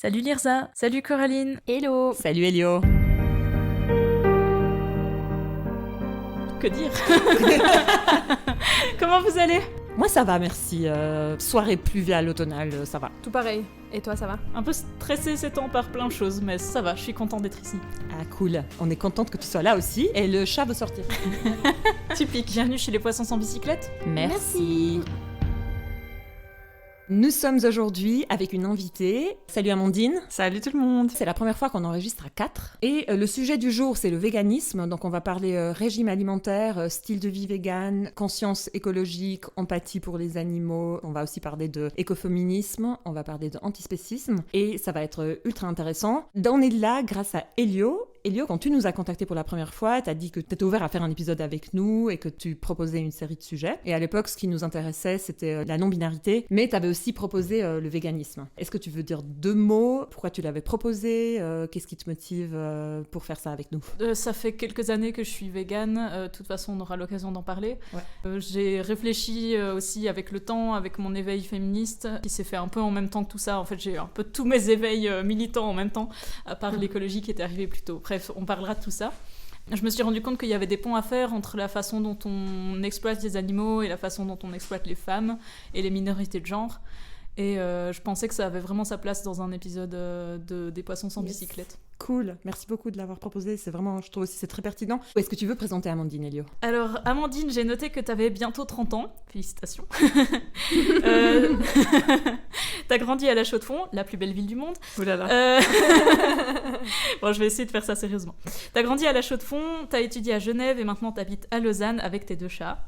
Salut Lirza, salut Coraline. Hello. Salut Elio. Que dire? Comment vous allez? Moi ça va, merci. Soirée pluviale automnale, ça va. Tout pareil. Et toi, ça va? Un peu stressé ces temps par plein de choses, mais ça va, je suis contente d'être ici. Ah cool, on est contente que tu sois là aussi. Et le chat veut sortir. Typique, bienvenue chez les Poissons sans bicyclette. Merci. Nous sommes aujourd'hui avec une invitée. Salut Amandine. Salut tout le monde. C'est la première fois qu'on enregistre à 4. Et le sujet du jour, c'est le véganisme. Donc on va parler régime alimentaire, style de vie vegan, conscience écologique, empathie pour les animaux. On va aussi parler de écoféminisme, on va parler d'antispécisme. Et ça va être ultra intéressant. On est là grâce à Elio. Elio, quand tu nous as contactés pour la première fois, tu as dit que tu étais ouvert à faire un épisode avec nous et que tu proposais une série de sujets. Et à l'époque, ce qui nous intéressait, c'était la non-binarité, mais tu avais aussi proposé le véganisme. Est-ce que tu veux dire 2 mots? Pourquoi tu l'avais proposé? Qu'est-ce qui te motive pour faire ça avec nous? Ça fait quelques années que je suis végane, de toute façon on aura l'occasion d'en parler. Ouais. J'ai réfléchi aussi avec le temps, avec mon éveil féministe, qui s'est fait un peu en même temps que tout ça. En fait, j'ai eu un peu tous mes éveils militants en même temps, à part l'écologie qui était arrivée plus tôt. Bref, on parlera de tout ça. Je me suis rendu compte qu'il y avait des ponts à faire entre la façon dont on exploite les animaux et la façon dont on exploite les femmes et les minorités de genre. Et je pensais que ça avait vraiment sa place dans un épisode des Poissons sans bicyclette. Cool, merci beaucoup de l'avoir proposé, c'est vraiment, je trouve aussi c'est très pertinent. Est-ce que tu veux présenter Amandine, Elio? Alors Amandine, j'ai noté que t'avais bientôt 30 ans, félicitations. T'as grandi à La Chaux-de-Fonds, la plus belle ville du monde. Ouh là là. Bon, je vais essayer de faire ça sérieusement. T'as grandi à La Chaux-de-Fonds, t'as étudié à Genève et maintenant t'habites à Lausanne avec tes 2 chats.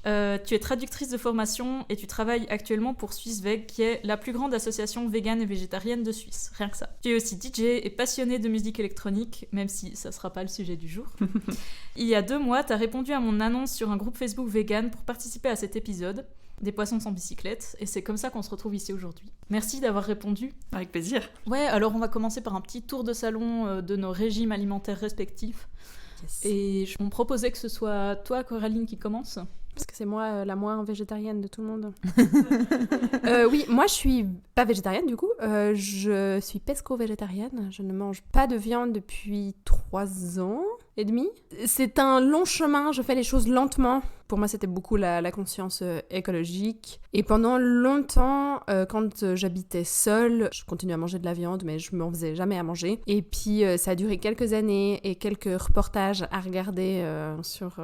Tu es traductrice de formation et tu travailles actuellement pour SwissVeg, qui est la plus grande association végane et végétarienne de Suisse. Rien que ça. Tu es aussi DJ et passionnée de musique électronique, même si ça sera pas le sujet du jour. Il y a 2 mois, tu as répondu à mon annonce sur un groupe Facebook vegan pour participer à cet épisode des Poissons sans bicyclette, et c'est comme ça qu'on se retrouve ici aujourd'hui. Merci d'avoir répondu. Avec plaisir. Ouais, alors on va commencer par un petit tour de salon de nos régimes alimentaires respectifs. Yes. Et on me proposait que ce soit toi, Coraline, qui commence. Parce que c'est moi la moins végétarienne de tout le monde. Oui, moi je suis pas végétarienne du coup. Je suis pesco-végétarienne. Je ne mange pas de viande depuis 3 ans et demi. C'est un long chemin, je fais les choses lentement. Pour moi, c'était beaucoup la conscience écologique. Et pendant longtemps, quand j'habitais seule, je continuais à manger de la viande, mais je m'en faisais jamais à manger. Et puis, ça a duré quelques années et quelques reportages à regarder sur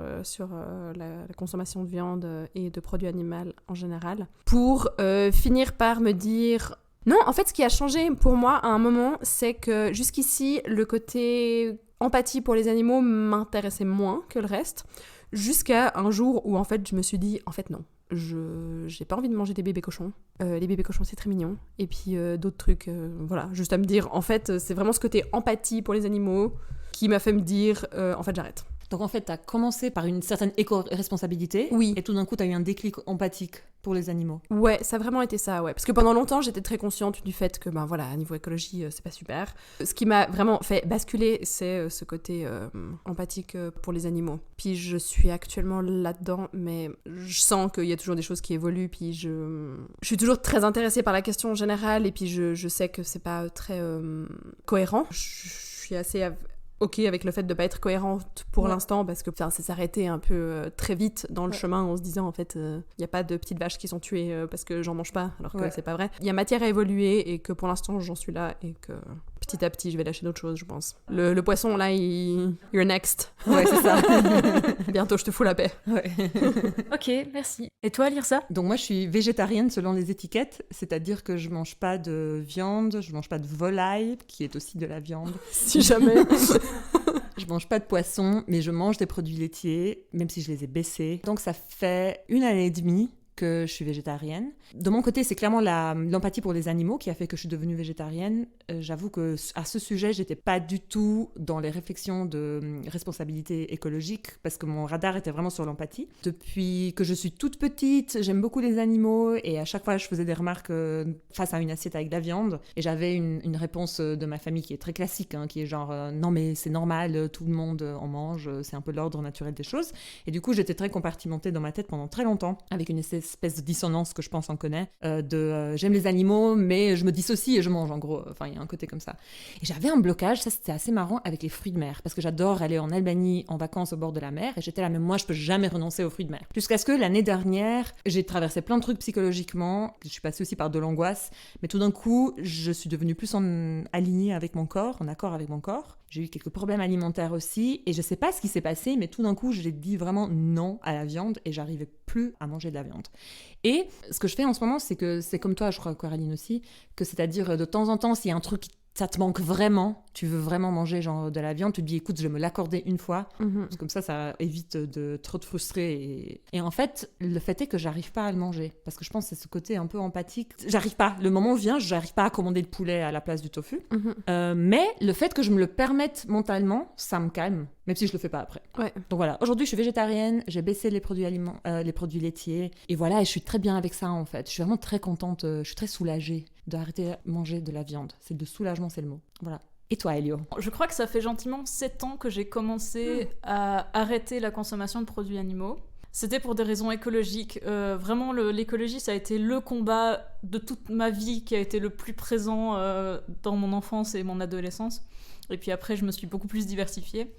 la consommation de viande et de produits animaux en général, pour finir par me dire... Non, en fait, ce qui a changé pour moi à un moment, c'est que jusqu'ici, le côté empathie pour les animaux m'intéressait moins que le reste. Jusqu'à un jour où en fait je me suis dit en fait non, j'ai pas envie de manger des bébés cochons. Les bébés cochons c'est très mignon. Et puis d'autres trucs, voilà, juste à me dire en fait c'est vraiment ce côté empathie pour les animaux qui m'a fait me dire en fait j'arrête. Donc en fait, tu as commencé par une certaine éco-responsabilité. Oui. Et tout d'un coup, tu as eu un déclic empathique pour les animaux. Ouais, ça a vraiment été ça, ouais. Parce que pendant longtemps, j'étais très consciente du fait que, ben voilà, à niveau écologie, c'est pas super. Ce qui m'a vraiment fait basculer, c'est ce côté empathique pour les animaux. Puis je suis actuellement là-dedans, mais je sens qu'il y a toujours des choses qui évoluent, puis je suis toujours très intéressée par la question générale, et puis je sais que c'est pas très cohérent. Je suis assez... ok avec le fait de pas être cohérente pour l'instant, parce que c'est s'arrêter un peu très vite dans le chemin en se disant en fait y a pas de petites vaches qui sont tuées parce que j'en mange pas, alors que c'est pas vrai. Il y a matière à évoluer et que pour l'instant j'en suis là et que petit à petit je vais lâcher d'autres choses, je pense. Le poisson là, you're next. Ouais, c'est ça. Bientôt je te fous la paix. Ouais. Ok, merci. Et toi, Lirza? Donc moi je suis végétarienne selon les étiquettes, c'est-à-dire que je mange pas de viande, je mange pas de volaille, qui est aussi de la viande. Si jamais. Je mange pas de poisson, mais je mange des produits laitiers, même si je les ai baissés. Donc ça fait 1 année et demie que je suis végétarienne. De mon côté, c'est clairement l'empathie pour les animaux qui a fait que je suis devenue végétarienne. J'avoue que à ce sujet, j'étais pas du tout dans les réflexions de responsabilité écologique parce que mon radar était vraiment sur l'empathie. Depuis que je suis toute petite, j'aime beaucoup les animaux et à chaque fois, je faisais des remarques face à une assiette avec de la viande et j'avais une réponse de ma famille qui est très classique, hein, qui est genre non mais c'est normal, tout le monde en mange, c'est un peu l'ordre naturel des choses. Et du coup, j'étais très compartimentée dans ma tête pendant très longtemps avec une espèce espèce de dissonance que je pense on connaît, j'aime les animaux, mais je me dissocie et je mange, en gros. Enfin, il y a un côté comme ça. Et j'avais un blocage, ça c'était assez marrant, avec les fruits de mer, parce que j'adore aller en Albanie en vacances au bord de la mer, et j'étais là, mais moi, je peux jamais renoncer aux fruits de mer. Jusqu'à ce que l'année dernière, j'ai traversé plein de trucs psychologiquement, je suis passée aussi par de l'angoisse, mais tout d'un coup, je suis devenue plus alignée avec mon corps, en accord avec mon corps. J'ai eu quelques problèmes alimentaires aussi, et je sais pas ce qui s'est passé, mais tout d'un coup, j'ai dit vraiment non à la viande, et j'arrivais plus à manger de la viande. Et ce que je fais en ce moment, c'est que c'est comme toi, je crois, Coraline aussi, que c'est-à-dire de temps en temps, s'il y a un truc ça te manque vraiment, tu veux vraiment manger genre de la viande, tu te dis écoute, je vais me l'accorder une fois, parce que comme ça évite de trop te frustrer. Et en fait, le fait est que j'arrive pas à le manger, parce que je pense que c'est ce côté un peu empathique. J'arrive pas, le moment vient, j'arrive pas à commander le poulet à la place du tofu, mais le fait que je me le permette mentalement, ça me calme, même si je le fais pas après. Ouais. Donc voilà, aujourd'hui je suis végétarienne, j'ai baissé les produits laitiers, et voilà, et je suis très bien avec ça en fait. Je suis vraiment très contente, je suis très soulagée d'arrêter de manger de la viande. C'est de soulagement, c'est le mot. Voilà. Et toi, Elio? Je crois que ça fait gentiment 7 ans que j'ai commencé à arrêter la consommation de produits animaux. C'était pour des raisons écologiques. Vraiment, l'écologie, ça a été le combat de toute ma vie qui a été le plus présent dans mon enfance et mon adolescence. Et puis après, je me suis beaucoup plus diversifiée.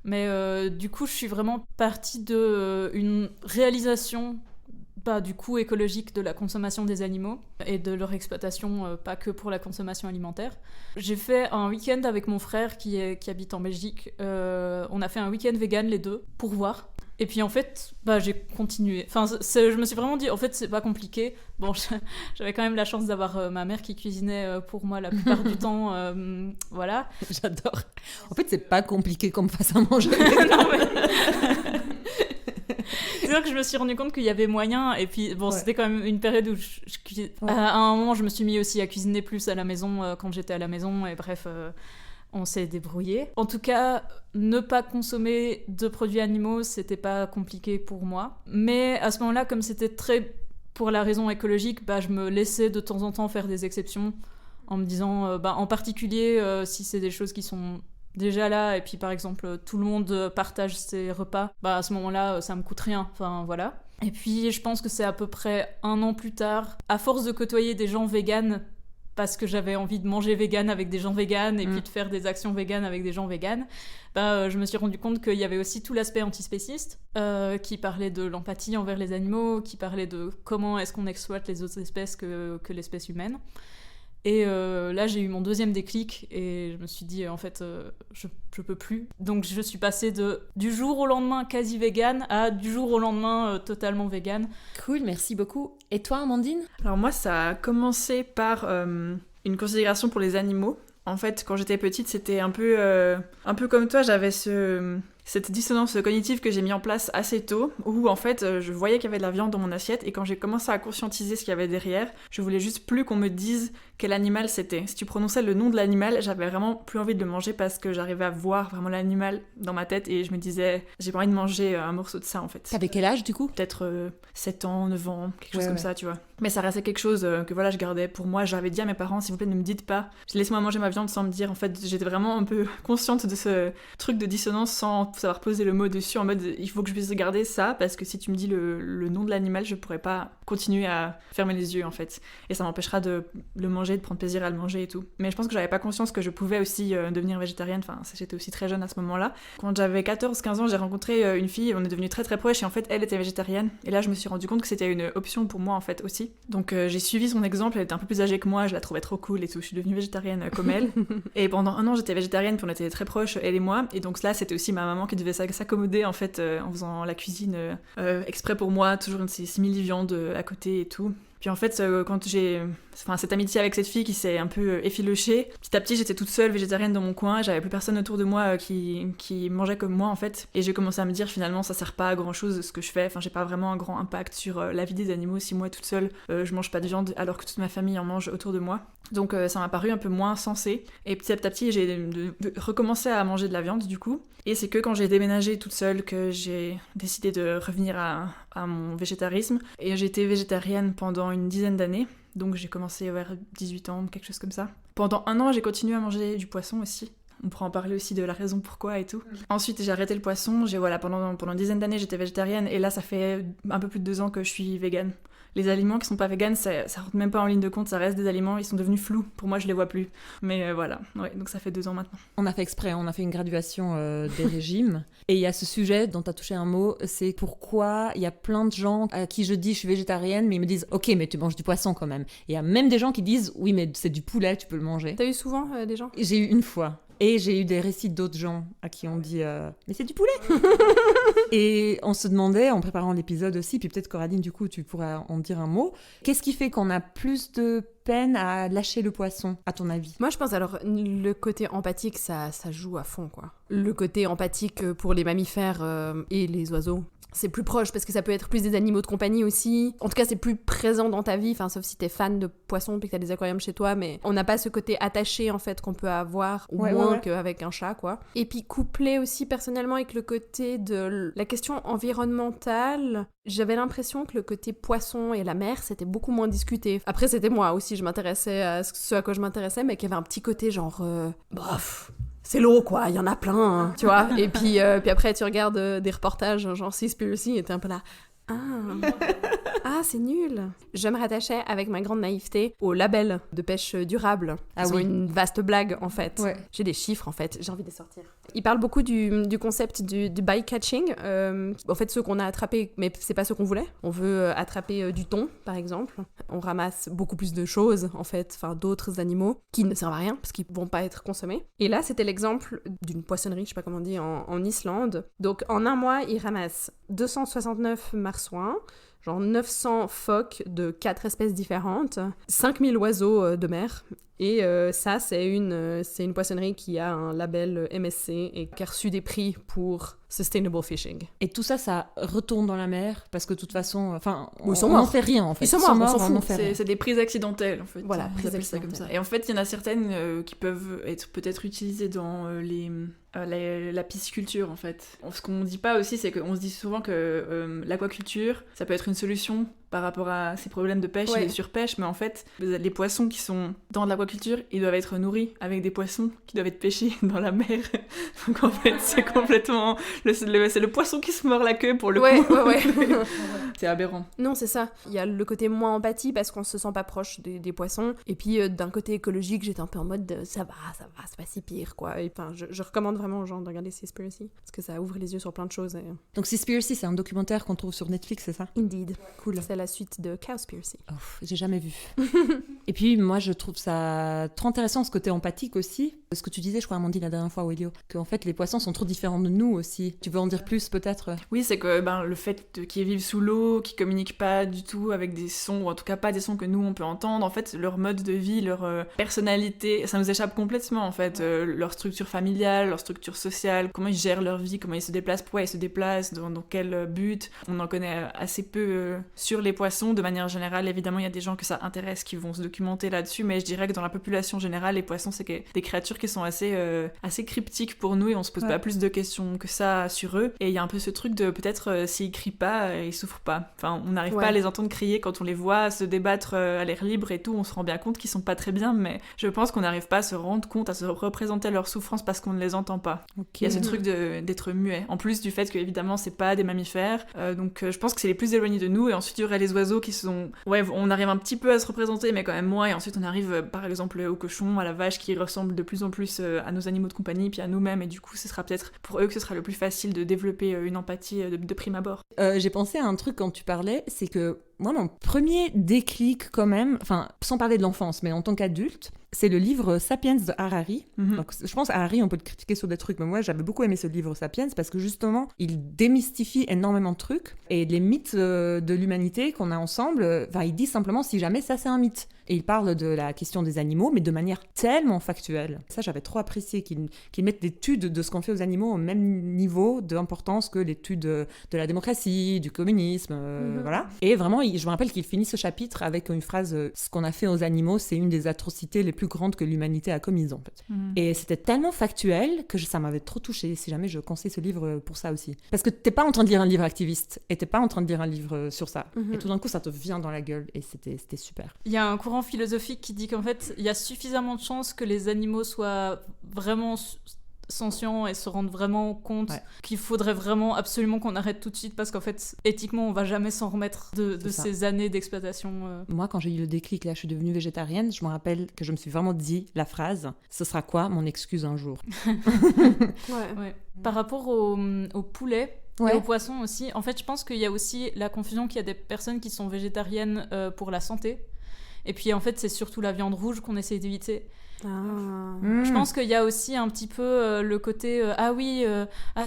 Mais du coup, je suis vraiment partie d'une réalisation du coût écologique de la consommation des animaux et de leur exploitation, pas que pour la consommation alimentaire. J'ai fait un week-end avec mon frère qui habite en Belgique. On a fait un week-end vegan les deux pour voir. Et puis en fait, j'ai continué. Enfin, je me suis vraiment dit, en fait, c'est pas compliqué. Bon, j'avais quand même la chance d'avoir ma mère qui cuisinait pour moi la plupart du temps. Voilà. J'adore. En fait, c'est pas compliqué comme façon à manger. Non, mais... C'est-à-dire que je me suis rendu compte qu'il y avait moyen, et puis bon, c'était quand même une période où à un moment je me suis mis aussi à cuisiner plus à la maison quand j'étais à la maison, et bref, on s'est débrouillé. En tout cas, ne pas consommer de produits animaux, c'était pas compliqué pour moi. Mais à ce moment-là, comme c'était très pour la raison écologique, je me laissais de temps en temps faire des exceptions en me disant, en particulier si c'est des choses qui sont déjà là, et puis par exemple tout le monde partage ses repas, à ce moment-là ça me coûte rien, enfin voilà. Et puis je pense que c'est à peu près 1 an plus tard, à force de côtoyer des gens véganes, parce que j'avais envie de manger vegan avec des gens véganes, et puis de faire des actions véganes avec des gens véganes, je me suis rendu compte qu'il y avait aussi tout l'aspect antispéciste, qui parlait de l'empathie envers les animaux, qui parlait de comment est-ce qu'on exploite les autres espèces que l'espèce humaine. Et là, j'ai eu mon deuxième déclic et je me suis dit, en fait, je peux plus. Donc, je suis passée du jour au lendemain quasi vegan à du jour au lendemain totalement vegan. Cool, merci beaucoup. Et toi, Amandine? Alors moi, ça a commencé par une considération pour les animaux. En fait, quand j'étais petite, c'était un peu comme toi, j'avais cette dissonance cognitive que j'ai mis en place assez tôt, où en fait je voyais qu'il y avait de la viande dans mon assiette, et quand j'ai commencé à conscientiser ce qu'il y avait derrière, je voulais juste plus qu'on me dise quel animal c'était. Si tu prononçais le nom de l'animal, j'avais vraiment plus envie de le manger parce que j'arrivais à voir vraiment l'animal dans ma tête, et je me disais, j'ai pas envie de manger un morceau de ça en fait. T'avais quel âge du coup? Peut-être 7 ans, 9 ans, quelque chose comme ça, tu vois. Mais ça restait quelque chose que voilà, je gardais pour moi. J'avais dit à mes parents, s'il vous plaît, ne me dites pas, laissez-moi manger ma viande sans me dire. En fait, j'étais vraiment un peu consciente de ce truc de dissonance sans savoir poser le mot dessus, en mode il faut que je puisse regarder ça, parce que si tu me dis le nom de l'animal, je pourrais pas continuer à fermer les yeux en fait, et ça m'empêchera de le manger, de prendre plaisir à le manger et tout. Mais je pense que j'avais pas conscience que je pouvais aussi devenir végétarienne. Enfin, j'étais aussi très jeune à ce moment-là. Quand j'avais 14-15 ans, j'ai rencontré une fille, on est devenus très très proches, et en fait elle était végétarienne, et là je me suis rendu compte que c'était une option pour moi en fait aussi. Donc j'ai suivi son exemple, elle était un peu plus âgée que moi, je la trouvais trop cool et tout, je suis devenue végétarienne comme elle. Et pendant 1 an j'étais végétarienne, puis on était très proches, elle et moi, et donc là c'était aussi ma maman qui devait s'accommoder en fait en faisant la cuisine exprès pour moi, toujours une 6000 viandes à côté et tout. Puis en fait, quand j'ai cette amitié avec cette fille qui s'est un peu effilochée, petit à petit j'étais toute seule végétarienne dans mon coin, j'avais plus personne autour de moi qui mangeait comme moi en fait, et j'ai commencé à me dire finalement ça sert pas à grand chose ce que je fais, enfin j'ai pas vraiment un grand impact sur la vie des animaux si moi toute seule je mange pas de viande alors que toute ma famille en mange autour de moi. Donc ça m'a paru un peu moins sensé, et petit à petit j'ai recommencé à manger de la viande du coup. Et c'est que quand j'ai déménagé toute seule que j'ai décidé de revenir à mon végétarisme. Et j'ai été végétarienne pendant une 10aine d'années. Donc j'ai commencé vers 18 ans, quelque chose comme ça. Pendant 1 an, j'ai continué à manger du poisson aussi. On pourra en parler aussi de la raison pourquoi et tout. Ensuite, j'ai arrêté le poisson. Pendant une 10aine d'années, j'étais végétarienne. Et là, ça fait un peu plus de 2 ans que je suis végane. les aliments qui sont pas véganes, ça rentre même pas en ligne de compte, ça reste des aliments, ils sont devenus flous. Pour moi, je les vois plus. Mais voilà, ouais, donc ça fait 2 ans maintenant. On a fait exprès, on a fait une graduation des régimes. Et il y a ce sujet dont tu as touché un mot, c'est pourquoi il y a plein de gens à qui je dis je suis végétarienne, mais ils me disent ok, mais tu manges du poisson quand même. Et il y a même des gens qui disent oui, mais c'est du poulet, tu peux le manger. T'as eu souvent des gens? J'ai eu une fois. Et j'ai eu des récits d'autres gens à qui on dit mais c'est du poulet. Et on se demandait, en préparant l'épisode aussi, puis peut-être Coraline, du coup, tu pourras en dire un mot, qu'est-ce qui fait qu'on a plus de peine à lâcher le poisson, à ton avis? Moi, je pense, alors, le côté empathique, ça joue à fond, quoi. Le côté empathique pour les mammifères et les oiseaux, c'est plus proche parce que ça peut être plus des animaux de compagnie aussi. En tout cas, c'est plus présent dans ta vie, enfin, sauf si t'es fan de poissons puis que t'as des aquariums chez toi, mais on n'a pas ce côté attaché, en fait, qu'on peut avoir, ou moins qu'avec un chat, quoi. Et puis, couplé aussi, personnellement, avec le côté de la question environnementale, j'avais l'impression que le côté poisson et la mer, c'était beaucoup moins discuté. Après, c'était moi aussi, je m'intéressais à ce à quoi je m'intéressais, mais qu'il y avait un petit côté genre... bof, c'est l'eau, quoi, il y en a plein, hein, tu vois. Et puis après, tu regardes des reportages, genre Seaspiracy, et t'es un peu là... Ah, c'est nul. Je me rattachais avec ma grande naïveté au label de pêche durable. Ils ont une vaste blague, en fait. Ouais. J'ai des chiffres, en fait. J'ai envie de les sortir. Ils parlent beaucoup du concept du bycatching. En fait, ceux qu'on a attrapés, mais c'est pas ceux qu'on voulait. On veut attraper du thon, par exemple. On ramasse beaucoup plus de choses, en fait, enfin d'autres animaux qui ne servent à rien parce qu'ils vont pas être consommés. Et là, c'était l'exemple d'une poissonnerie, je sais pas comment on dit, en Islande. Donc, en un mois, ils ramassent 269 marsouins, genre 900 phoques de 4 espèces différentes, 5000 oiseaux de mer. Et ça, c'est une poissonnerie qui a un label MSC et qui a reçu des prix pour Sustainable Fishing. Et tout ça, ça retourne dans la mer parce que de toute façon, enfin, on n'en fait rien en fait. Ils sont morts, on s'en fout. C'est des prises accidentelles en fait. Voilà, prises accidentelles. Ça comme ça. Et en fait, il y en a certaines qui peuvent être peut-être utilisées dans la pisciculture en fait. Ce qu'on dit pas aussi, c'est qu'on se dit souvent que l'aquaculture, ça peut être une solution par rapport à ces problèmes de pêche et de surpêche, mais en fait, les poissons qui sont dans l'aquaculture, ils doivent être nourris avec des poissons qui doivent être pêchés dans la mer. Donc en fait, c'est complètement... c'est le poisson qui se mord la queue pour le coup. Ouais. C'est aberrant. Non, c'est ça. Il y a le côté moins empathie parce qu'on se sent pas proche des poissons. Et puis d'un côté écologique, j'étais un peu en mode ça va, c'est pas si pire, quoi. Et enfin, je recommande vraiment aux gens de regarder Seaspiracy parce que ça ouvre les yeux sur plein de choses. Et... Donc Seaspiracy, c'est un documentaire qu'on trouve sur Netflix, c'est ça? Indeed. Cool. C'est la suite de Cowspiracy. Oh, j'ai jamais vu. Et puis moi, je trouve ça trop intéressant, ce côté empathique aussi. Ce que tu disais, je crois, Amandine, la dernière fois, Wélio, qu'en fait, les poissons sont trop différents de nous aussi. Tu veux en dire plus, peut-être? Oui, c'est que le fait qu'ils vivent sous l'eau, qu'ils communiquent pas du tout avec des sons, ou en tout cas pas des sons que nous, on peut entendre, en fait, leur mode de vie, leur personnalité, ça nous échappe complètement, en fait. Leur structure familiale, leur structure sociale, comment ils gèrent leur vie, comment ils se déplacent, pourquoi ils se déplacent, dans quel but. On en connaît assez peu sur les poissons. De manière générale, évidemment, il y a des gens que ça intéresse, qui vont se documenter là-dessus, mais je dirais que dans la population générale, les poissons, c'est des créatures qui sont assez cryptiques pour nous et on se pose pas plus de questions que ça sur eux. Et il y a un peu ce truc de peut-être s'ils crient pas, ils souffrent pas. Enfin, on n'arrive pas à les entendre crier quand on les voit se débattre à l'air libre et tout. On se rend bien compte qu'ils sont pas très bien, mais je pense qu'on n'arrive pas à se rendre compte, à se représenter leur souffrance parce qu'on ne les entend pas. Il y a ce truc d'être muet. En plus du fait que évidemment c'est pas des mammifères, donc je pense que c'est les plus éloignés de nous. Et ensuite il y aurait les oiseaux qui sont, on arrive un petit peu à se représenter, mais quand même moins. Et ensuite on arrive par exemple aux cochons, à la vache qui ressemble de plus en plus à nos animaux de compagnie, puis à nous-mêmes, et du coup ce sera peut-être pour eux que ce sera le plus facile de développer une empathie de prime abord. J'ai pensé à un truc quand tu parlais, c'est que moi mon premier déclic quand même, enfin sans parler de l'enfance, mais en tant qu'adulte, c'est le livre Sapiens de Harari. Donc, je pense Harari, on peut le critiquer sur des trucs, mais moi j'avais beaucoup aimé ce livre Sapiens parce que justement il démystifie énormément de trucs et les mythes de l'humanité qu'on a ensemble, il dit simplement si jamais ça c'est un mythe. Et il parle de la question des animaux, mais de manière tellement factuelle. Ça, j'avais trop apprécié qu'ils mettent l'étude de ce qu'on fait aux animaux au même niveau d'importance que l'étude de la démocratie, du communisme, voilà. Et vraiment, je me rappelle qu'il finit ce chapitre avec une phrase « Ce qu'on a fait aux animaux, c'est une des atrocités les plus grandes que l'humanité a commises, en fait. » Et c'était tellement factuel que ça m'avait trop touchée. Si jamais je conseille ce livre pour ça aussi. Parce que t'es pas en train de lire un livre activiste, et t'es pas en train de lire un livre sur ça. Et tout d'un coup, ça te vient dans la gueule, et c'était super. Il y a un courant philosophique qui dit qu'en fait, il y a suffisamment de chances que les animaux soient vraiment sentients et se rendre vraiment compte qu'il faudrait vraiment absolument qu'on arrête tout de suite parce qu'en fait, éthiquement, on va jamais s'en remettre de ces années d'exploitation. Moi, quand j'ai eu le déclic, là, je suis devenue végétarienne, je me rappelle que je me suis vraiment dit la phrase « Ce sera quoi mon excuse un jour ?» Ouais. Par rapport au poulet et au poisson aussi, en fait, je pense qu'il y a aussi la confusion qu'il y a des personnes qui sont végétariennes pour la santé. Et puis, en fait, c'est surtout la viande rouge qu'on essaie d'éviter. Je pense qu'il y a aussi un petit peu le côté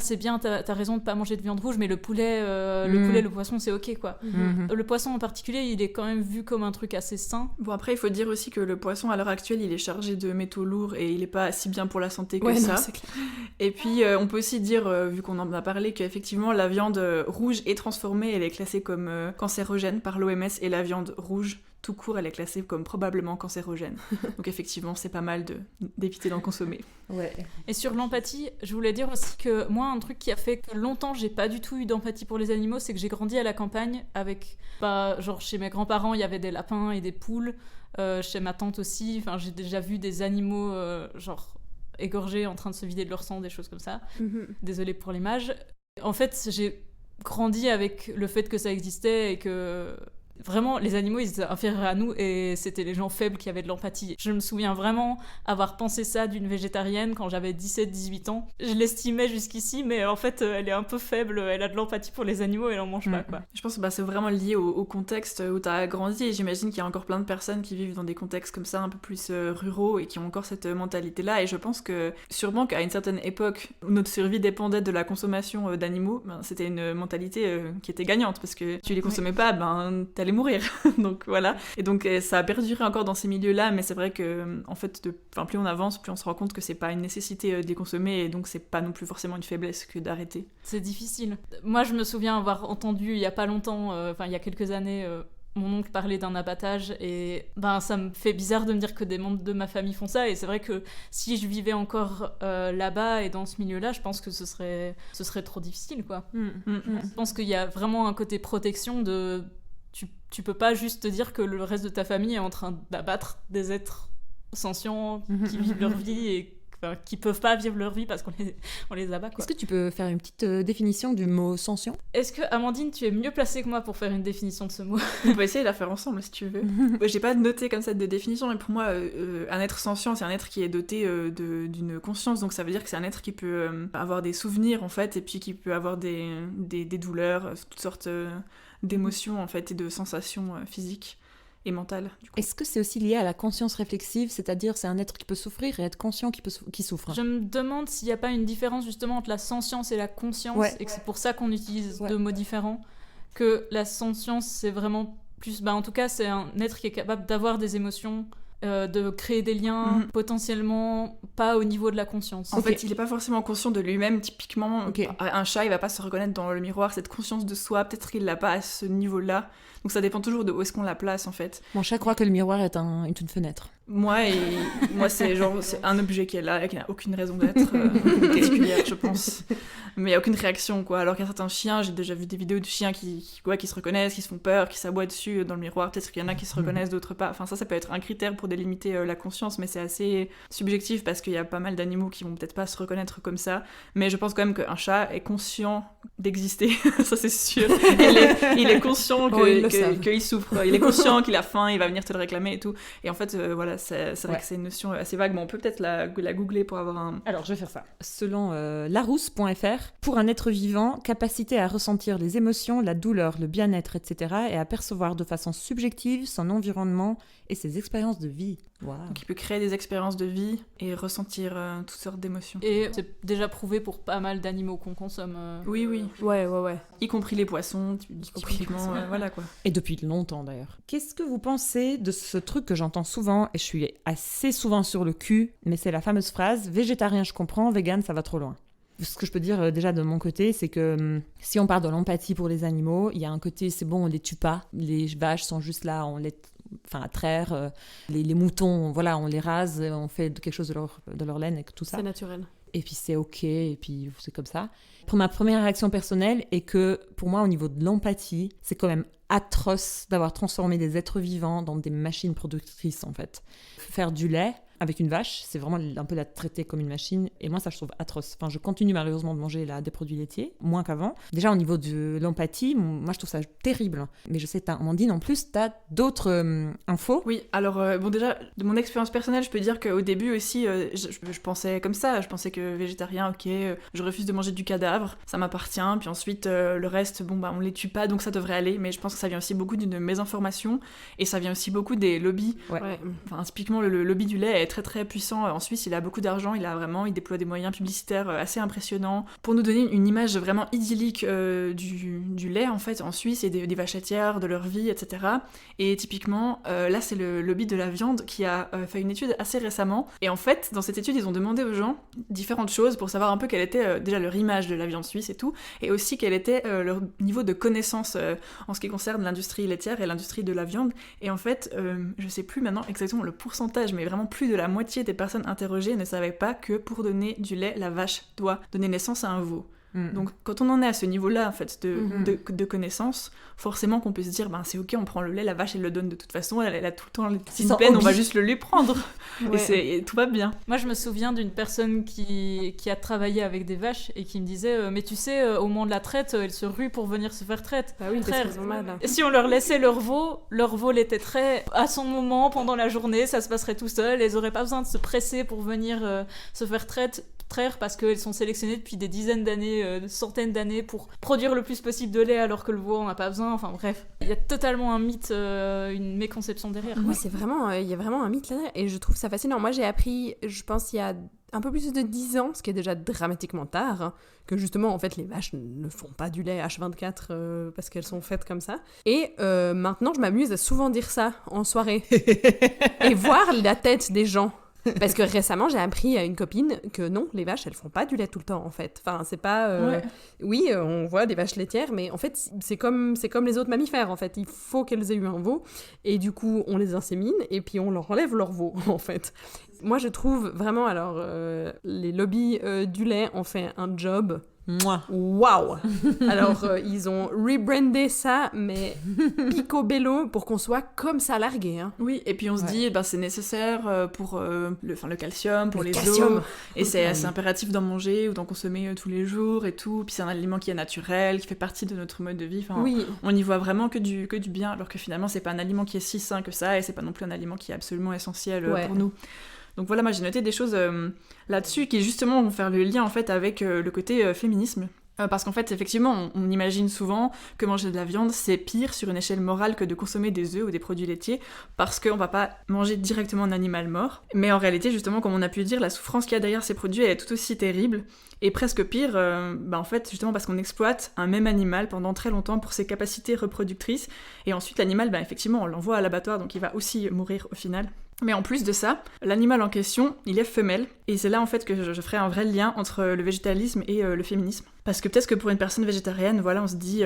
c'est bien, t'as raison de pas manger de viande rouge, mais le poulet, le poisson, c'est ok quoi. Le poisson en particulier, il est quand même vu comme un truc assez sain. Bon, après il faut dire aussi que le poisson à l'heure actuelle il est chargé de métaux lourds et il est pas si bien pour la santé que ça. Non, c'est clair. Et puis on peut aussi dire, vu qu'on en a parlé, qu'effectivement la viande rouge est transformée, elle est classée comme cancérogène par l'OMS, et la viande rouge tout court, elle est classée comme probablement cancérogène. Donc effectivement, c'est pas mal d'éviter d'en consommer. Ouais. Et sur l'empathie, je voulais dire aussi que moi, un truc qui a fait que longtemps, j'ai pas du tout eu d'empathie pour les animaux, c'est que j'ai grandi à la campagne avec, genre chez mes grands-parents, il y avait des lapins et des poules, chez ma tante aussi, enfin j'ai déjà vu des animaux, genre égorgés en train de se vider de leur sang, des choses comme ça. Désolée pour l'image. En fait, j'ai grandi avec le fait que ça existait et que... Vraiment, les animaux, ils étaient inférieurs à nous et c'était les gens faibles qui avaient de l'empathie. Je me souviens vraiment avoir pensé ça d'une végétarienne quand j'avais 17-18 ans. Je l'estimais jusqu'ici, mais en fait, elle est un peu faible, elle a de l'empathie pour les animaux et elle en mange pas, quoi. Je pense que c'est vraiment lié au contexte où t'as grandi, et j'imagine qu'il y a encore plein de personnes qui vivent dans des contextes comme ça, un peu plus ruraux, et qui ont encore cette mentalité-là, et je pense que sûrement qu'à une certaine époque où notre survie dépendait de la consommation d'animaux, c'était une mentalité qui était gagnante, parce que tu les consommais pas, t'allais mourir. Donc voilà. Et donc ça a perduré encore dans ces milieux-là, mais c'est vrai que en fait, plus on avance, plus on se rend compte que c'est pas une nécessité de les consommer, et donc c'est pas non plus forcément une faiblesse que d'arrêter. C'est difficile. Moi, je me souviens avoir entendu il y a pas longtemps, il y a quelques années, mon oncle parlait d'un abattage, et ça me fait bizarre de me dire que des membres de ma famille font ça, et c'est vrai que si je vivais encore là-bas et dans ce milieu-là, je pense que ce serait trop difficile, quoi. Je pense qu'il y a vraiment un côté protection de... Tu peux pas juste te dire que le reste de ta famille est en train d'abattre des êtres sentients qui vivent leur vie et qui peuvent pas vivre leur vie parce qu'on les abat, quoi. Est-ce que tu peux faire une petite définition du mot sentient ? Est-ce que, Amandine, tu es mieux placée que moi pour faire une définition de ce mot ? On peut essayer de la faire ensemble si tu veux. J'ai pas noté comme ça de définition, mais pour moi, un être sentient, c'est un être qui est doté d'une conscience, donc ça veut dire que c'est un être qui peut avoir des souvenirs en fait, et puis qui peut avoir des douleurs, toutes sortes d'émotions en fait, et de sensations physiques et mentale. Est-ce que c'est aussi lié à la conscience réflexive, c'est-à-dire c'est un être qui peut souffrir et être conscient qui souffre ? Je me demande s'il n'y a pas une différence justement entre la sentience et la conscience, et que c'est pour ça qu'on utilise deux mots différents, que la sentience c'est vraiment plus... en tout cas c'est un être qui est capable d'avoir des émotions, de créer des liens, potentiellement pas au niveau de la conscience. En fait, il n'est pas forcément conscient de lui-même, typiquement. Un chat, il va pas se reconnaître dans le miroir, cette conscience de soi, peut-être qu'il l'a pas à ce niveau-là. Donc ça dépend toujours de où est-ce qu'on la place, en fait. Mon chat croit que le miroir est une fenêtre. Moi, c'est un objet qui est là, qui n'a aucune raison d'être particulière, je pense. Mais il n'y a aucune réaction, quoi. Alors qu'un certain chien, j'ai déjà vu des vidéos de chiens qui se reconnaissent, qui se font peur, qui s'aboient dessus dans le miroir. Peut-être qu'il y en a qui se reconnaissent, d'autres pas. Enfin, ça peut être un critère pour délimiter la conscience, mais c'est assez subjectif parce qu'il y a pas mal d'animaux qui vont peut-être pas se reconnaître comme ça. Mais je pense quand même qu'un chat est conscient d'exister, ça c'est sûr. Il est conscient qu'il souffre, il est conscient qu'il a faim, il va venir te le réclamer et tout. Et en fait, voilà, c'est vrai que c'est une notion assez vague, mais on peut peut-être la googler pour avoir un... Alors, je vais faire ça. Selon larousse.fr, pour un être vivant, capacité à ressentir les émotions, la douleur, le bien-être, etc., et à percevoir de façon subjective son environnement et ses expériences de vie. Wow. Donc il peut créer des expériences de vie et ressentir toutes sortes d'émotions. Et c'est déjà prouvé pour pas mal d'animaux qu'on consomme. Oui. Ouais. Y compris les poissons, typiquement, voilà quoi. Et depuis longtemps d'ailleurs. Qu'est-ce que vous pensez de ce truc que j'entends souvent, et je suis assez souvent sur le cul, mais c'est la fameuse phrase « végétarien je comprends, vegan ça va trop loin ». Ce que je peux dire déjà de mon côté, c'est que si on parle de l'empathie pour les animaux, il y a un côté, c'est bon, on les tue pas, les vaches sont juste là, à traire, les moutons, voilà, on les rase, on fait quelque chose de leur laine et tout ça. C'est naturel. Et puis c'est ok, et puis c'est comme ça. Pour ma première réaction personnelle est que pour moi, au niveau de l'empathie, c'est quand même atroce d'avoir transformé des êtres vivants dans des machines productrices en fait. Faire du lait, avec une vache, c'est vraiment un peu la traiter comme une machine. Et moi, ça, je trouve atroce. Enfin, je continue malheureusement de manger des produits laitiers, moins qu'avant. Déjà, au niveau de l'empathie, moi, je trouve ça terrible. Mais je sais, Amandine, en plus, t'as d'autres infos. Oui, alors, déjà, de mon expérience personnelle, je peux dire qu'au début aussi, je pensais comme ça. Je pensais que végétarien, ok, je refuse de manger du cadavre, ça m'appartient. Puis ensuite, le reste, on les tue pas, donc ça devrait aller. Mais je pense que ça vient aussi beaucoup d'une mésinformation. Et ça vient aussi beaucoup des lobbies. Ouais. Enfin, typiquement, le lobby du lait est très très puissant. En Suisse, il a beaucoup d'argent, il déploie des moyens publicitaires assez impressionnants pour nous donner une image vraiment idyllique du lait, en fait, en Suisse, et des vaches laitières, de leur vie, etc. Et typiquement, là, c'est le lobby de la viande qui a fait une étude assez récemment. Et en fait, dans cette étude, ils ont demandé aux gens différentes choses pour savoir un peu quelle était déjà leur image de la viande suisse et tout, et aussi quel était leur niveau de connaissance en ce qui concerne l'industrie laitière et l'industrie de la viande. Et en fait, je sais plus maintenant exactement le pourcentage, mais vraiment plus de la moitié des personnes interrogées ne savaient pas que pour donner du lait, la vache doit donner naissance à un veau. Donc quand on en est à ce niveau-là en fait de connaissance, forcément qu'on peut se dire c'est ok, on prend le lait, la vache elle le donne de toute façon, elle a tout le temps une peine, on va juste le lui prendre. Et tout va bien. Moi je me souviens d'une personne qui a travaillé avec des vaches et qui me disait mais tu sais au moment de la traite elles se ruent pour venir se faire traite. Bah oui, parce qu'ils ont mal. Et si on leur laissait leur veau laiterait à son moment pendant la journée, ça se passerait tout seul, elles auraient pas besoin de se presser pour venir se faire traire parce qu'elles sont sélectionnées depuis des dizaines d'années, centaines d'années pour produire le plus possible de lait alors que le veau en a pas besoin. Enfin bref, il y a totalement un mythe, une méconception derrière. Oui, c'est vraiment, il y a vraiment un mythe là et je trouve ça fascinant. Moi j'ai appris, je pense il y a un peu plus de 10 ans, ce qui est déjà dramatiquement tard, que justement en fait les vaches ne font pas du lait H24 parce qu'elles sont faites comme ça. Et maintenant je m'amuse à souvent dire ça en soirée et voir la tête des gens. Parce que récemment, j'ai appris à une copine que non, les vaches, elles font pas du lait tout le temps, en fait. Enfin, c'est pas... Oui, on voit des vaches laitières, mais en fait, c'est comme les autres mammifères, en fait. Il faut qu'elles aient eu un veau, et du coup, on les insémine, et puis on leur enlève leur veau, en fait. Moi, je trouve vraiment, alors, les lobbies du lait ont fait un job... Waouh. Alors, ils ont rebrandé ça, mais picobello, pour qu'on soit comme ça largué. Hein. Oui, et puis on se dit, c'est nécessaire pour le calcium, pour les os, et c'est impératif d'en manger ou d'en consommer tous les jours et tout. Puis c'est un aliment qui est naturel, qui fait partie de notre mode de vie. Enfin, on y voit vraiment que du bien, alors que finalement, c'est pas un aliment qui est si sain que ça, et c'est pas non plus un aliment qui est absolument essentiel pour nous. Donc voilà, moi j'ai noté des choses là-dessus qui justement vont faire le lien en fait avec le côté féminisme. Parce qu'en fait, effectivement, on imagine souvent que manger de la viande, c'est pire sur une échelle morale que de consommer des œufs ou des produits laitiers, parce qu'on va pas manger directement un animal mort. Mais en réalité, justement, comme on a pu le dire, la souffrance qu'il y a derrière ces produits est tout aussi terrible, et presque pire, en fait, justement parce qu'on exploite un même animal pendant très longtemps pour ses capacités reproductrices, et ensuite l'animal, effectivement, on l'envoie à l'abattoir, donc il va aussi mourir au final. Mais en plus de ça, l'animal en question, il est femelle. Et c'est là en fait que je ferai un vrai lien entre le végétalisme et le féminisme. Parce que peut-être que pour une personne végétarienne, voilà, on se dit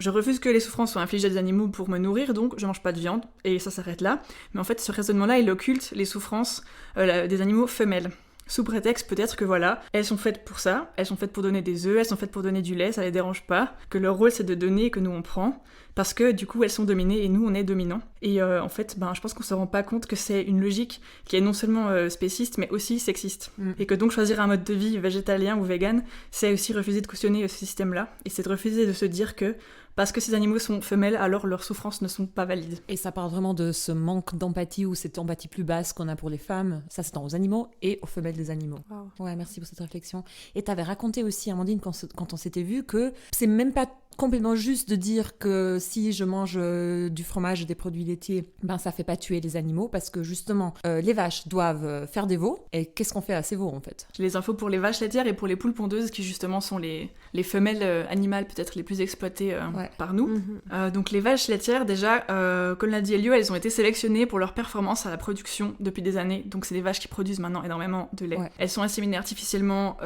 je refuse que les souffrances soient infligées à des animaux pour me nourrir, donc je mange pas de viande. Et ça s'arrête là. Mais en fait, ce raisonnement-là, il occulte les souffrances des animaux femelles. Sous prétexte peut-être que voilà, elles sont faites pour ça, elles sont faites pour donner des œufs, elles sont faites pour donner du lait, ça les dérange pas, que leur rôle c'est de donner et que nous on prend, parce que du coup elles sont dominées et nous on est dominants. Et en fait, je pense qu'on se rend pas compte que c'est une logique qui est non seulement spéciste mais aussi sexiste. Et que donc choisir un mode de vie végétalien ou vegan, c'est aussi refuser de cautionner ce système-là, et c'est de refuser de se dire que parce que ces animaux sont femelles, alors leurs souffrances ne sont pas valides. Et ça parle vraiment de ce manque d'empathie ou cette empathie plus basse qu'on a pour les femmes. Ça, c'est aux animaux et aux femelles des animaux. Wow. Ouais, merci pour cette réflexion. Et t'avais raconté aussi, Amandine, quand on s'était vu, que c'est même pas complètement juste de dire que si je mange du fromage et des produits laitiers, ça fait pas tuer les animaux, parce que justement, les vaches doivent faire des veaux. Et qu'est-ce qu'on fait à ces veaux, en fait ? J'ai les infos pour les vaches laitières et pour les poules pondeuses, qui justement sont les femelles animales peut-être les plus exploitées par nous. Donc les vaches laitières, déjà, comme l'a dit Elio, elles ont été sélectionnées pour leur performance à la production depuis des années. Donc c'est des vaches qui produisent maintenant énormément de lait. Ouais. Elles sont inséminées artificiellement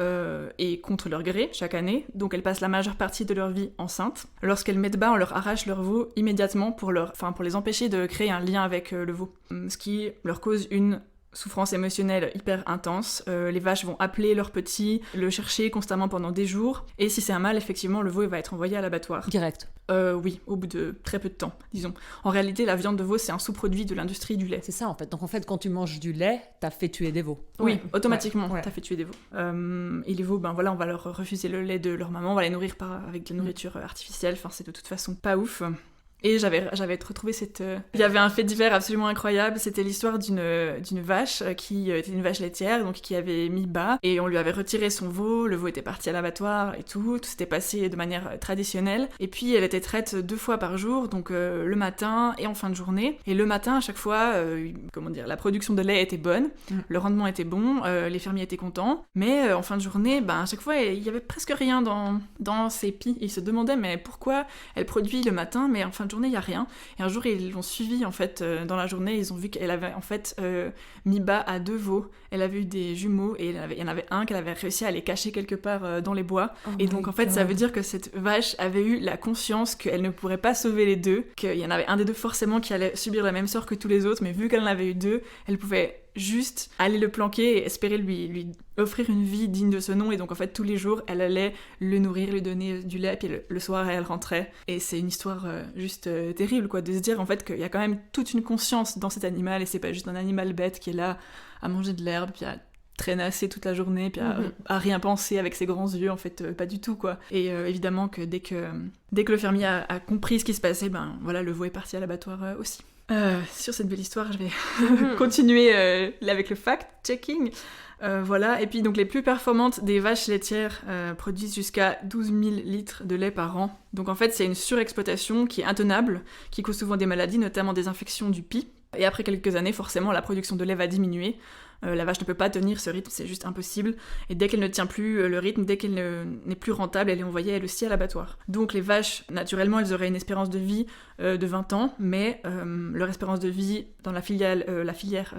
et contre leur gré chaque année. Donc elles passent la majeure partie de leur vie enceintes. Lorsqu'elles mettent bas, on leur arrache leur veau immédiatement pour les empêcher de créer un lien avec le veau. Ce qui leur cause une souffrance émotionnelle hyper intense. Les vaches vont appeler leurs petits, le chercher constamment pendant des jours. Et si c'est un mâle, effectivement, le veau il va être envoyé à l'abattoir. Direct. Oui, au bout de très peu de temps, disons. En réalité, la viande de veau, c'est un sous-produit de l'industrie du lait. C'est ça en fait. Donc en fait, quand tu manges du lait, t'as fait tuer des veaux. Oui, automatiquement, Ouais. t'as fait tuer des veaux. Et les veaux, ben voilà, on va leur refuser le lait de leur maman, on va les nourrir avec de la nourriture artificielle. Enfin, c'est de toute façon pas ouf. Et j'avais retrouvé cette... Il y avait un fait divers absolument incroyable, c'était l'histoire d'une vache qui était une vache laitière, donc qui avait mis bas, et on lui avait retiré son veau, le veau était parti à l'abattoir et tout s'était passé de manière traditionnelle. Et puis elle était traite 2 fois par jour, donc le matin et en fin de journée. Et le matin, à chaque fois, la production de lait était bonne, le rendement était bon, les fermiers étaient contents, mais en fin de journée, à chaque fois, il y avait presque rien dans ses pies. Ils se demandaient, mais pourquoi elle produit le matin, mais en fin de journée, il n'y a rien. Et un jour, ils l'ont suivie, en fait, dans la journée, ils ont vu qu'elle avait, en fait, mis bas à 2 veaux. Elle avait eu des jumeaux, et il y en avait un qu'elle avait réussi à les cacher quelque part dans les bois. Et donc, en fait, ça veut dire que cette vache avait eu la conscience qu'elle ne pourrait pas sauver les deux, qu'il y en avait un des deux forcément qui allait subir la même sort que tous les autres, mais vu qu'elle en avait eu 2, elle pouvait juste aller le planquer et espérer lui offrir une vie digne de ce nom. Et donc en fait tous les jours elle allait le nourrir, lui donner du lait, puis le soir elle rentrait. Et c'est une histoire juste terrible quoi, de se dire en fait qu'il y a quand même toute une conscience dans cet animal, et c'est pas juste un animal bête qui est là à manger de l'herbe puis à traînasser toute la journée puis à rien penser avec ses grands yeux, en fait pas du tout quoi. Et évidemment que dès que le fermier a compris ce qui se passait, voilà, le veau est parti à l'abattoir aussi. Sur cette belle histoire, je vais continuer avec le fact-checking. Voilà, et puis donc les plus performantes des vaches laitières produisent jusqu'à 12 000 litres de lait par an. Donc en fait, c'est une surexploitation qui est intenable, qui cause souvent des maladies, notamment des infections du pie. Et après quelques années, forcément, la production de lait va diminuer. La vache ne peut pas tenir ce rythme, c'est juste impossible. Et dès qu'elle ne tient plus le rythme, dès qu'elle n'est plus rentable, elle est envoyée elle aussi à l'abattoir. Donc les vaches, naturellement, elles auraient une espérance de vie de 20 ans, mais leur espérance de vie dans la filière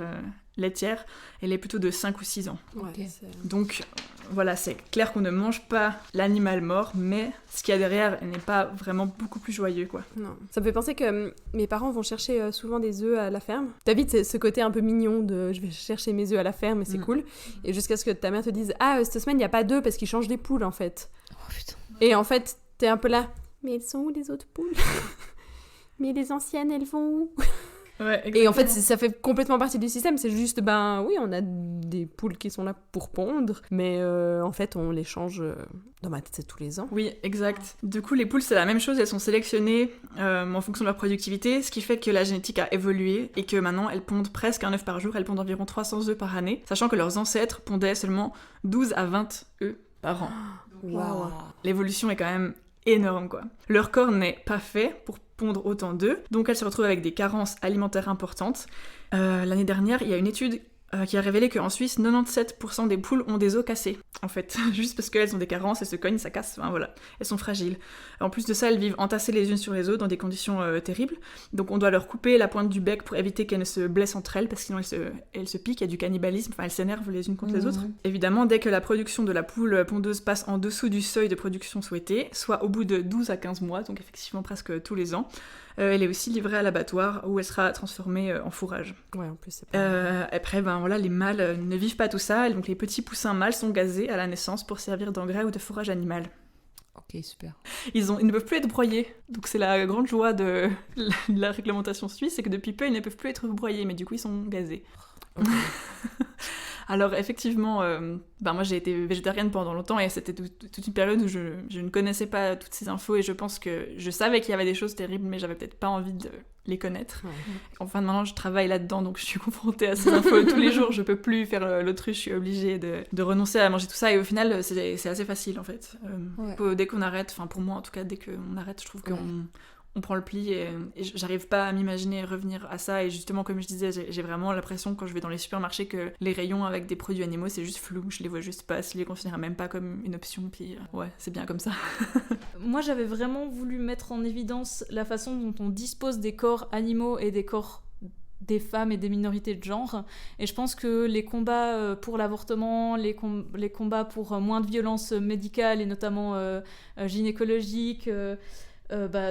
laitière, elle est plutôt de 5 ou 6 ans. Ouais, Donc voilà, c'est clair qu'on ne mange pas l'animal mort, mais ce qu'il y a derrière n'est pas vraiment beaucoup plus joyeux, quoi. Non. Ça me fait penser que mes parents vont chercher souvent des œufs à la ferme. T'as vite ce côté un peu mignon de je vais chercher mes œufs à la ferme et c'est cool. Et jusqu'à ce que ta mère te dise cette semaine il n'y a pas d'œufs parce qu'ils changent les poules en fait. Oh putain. Et en fait t'es un peu là, mais elles sont où les autres poules? Mais les anciennes elles vont où? Ouais, et en fait, ça fait complètement partie du système. C'est juste, oui, on a des poules qui sont là pour pondre, mais en fait, on les change dans ma tête, c'est tous les ans. Oui, exact. Du coup, les poules, c'est la même chose. Elles sont sélectionnées en fonction de leur productivité, ce qui fait que la génétique a évolué et que maintenant, elles pondent presque un œuf par jour. Elles pondent environ 300 œufs par année, sachant que leurs ancêtres pondaient seulement 12 à 20 œufs par an. Waouh. L'évolution est quand même énorme, quoi. Leur corps n'est pas fait pour pondre autant d'œufs, donc elles se retrouvent avec des carences alimentaires importantes. L'année dernière, il y a une étude qui a révélé qu'en Suisse, 97% des poules ont des os cassés, en fait. Juste parce qu'elles ont des carences, elles se cognent, ça casse, enfin voilà, elles sont fragiles. En plus de ça, elles vivent entassées les unes sur les autres dans des conditions terribles, donc on doit leur couper la pointe du bec pour éviter qu'elles ne se blessent entre elles, parce que sinon elles se piquent, il y a du cannibalisme, enfin elles s'énervent les unes contre les autres. Évidemment, dès que la production de la poule pondeuse passe en dessous du seuil de production souhaité, soit au bout de 12 à 15 mois, donc effectivement presque tous les ans, elle est aussi livrée à l'abattoir où elle sera transformée en fourrage. Ouais, en plus, c'est pas... Après, voilà, les mâles ne vivent pas tout ça, et donc les petits poussins mâles sont gazés à la naissance pour servir d'engrais ou de fourrage animal. Ok, super. Ils ne peuvent plus être broyés, donc c'est la grande joie de la réglementation suisse, c'est que depuis peu, ils ne peuvent plus être broyés, mais du coup, ils sont gazés. Okay. Alors effectivement, moi j'ai été végétarienne pendant longtemps et c'était toute une période où je ne connaissais pas toutes ces infos et je pense que je savais qu'il y avait des choses terribles mais j'avais peut-être pas envie de les connaître. Ouais. Enfin maintenant je travaille là-dedans donc je suis confrontée à ces infos tous les jours, je peux plus faire l'autruche, je suis obligée de renoncer à manger tout ça et au final c'est assez facile en fait. Dès qu'on arrête, enfin pour moi en tout cas dès qu'on arrête je trouve qu'on prend le pli et j'arrive pas à m'imaginer revenir à ça et justement comme je disais j'ai vraiment l'impression quand je vais dans les supermarchés que les rayons avec des produits animaux c'est juste flou, je les vois juste pas, je les considère même pas comme une option puis ouais c'est bien comme ça. Moi j'avais vraiment voulu mettre en évidence la façon dont on dispose des corps animaux et des corps des femmes et des minorités de genre et je pense que les combats pour l'avortement, les combats pour moins de violence médicale et notamment gynécologique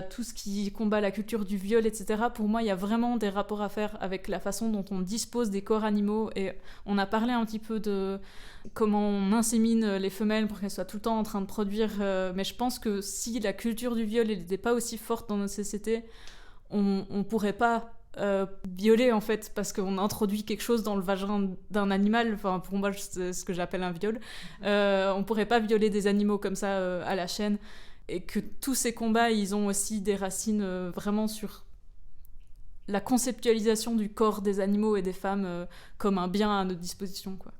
tout ce qui combat la culture du viol, etc. Pour moi, il y a vraiment des rapports à faire avec la façon dont on dispose des corps animaux. Et on a parlé un petit peu de comment on insémine les femelles pour qu'elles soient tout le temps en train de produire. Mais je pense que si la culture du viol n'était pas aussi forte dans notre société, on pourrait pas violer, en fait, parce qu'on introduit quelque chose dans le vagin d'un animal. Enfin, pour moi, c'est ce que j'appelle un viol. On pourrait pas violer des animaux comme ça à la chaîne. Et que tous ces combats, ils ont aussi des racines vraiment sur la conceptualisation du corps des animaux et des femmes comme un bien à notre disposition, quoi.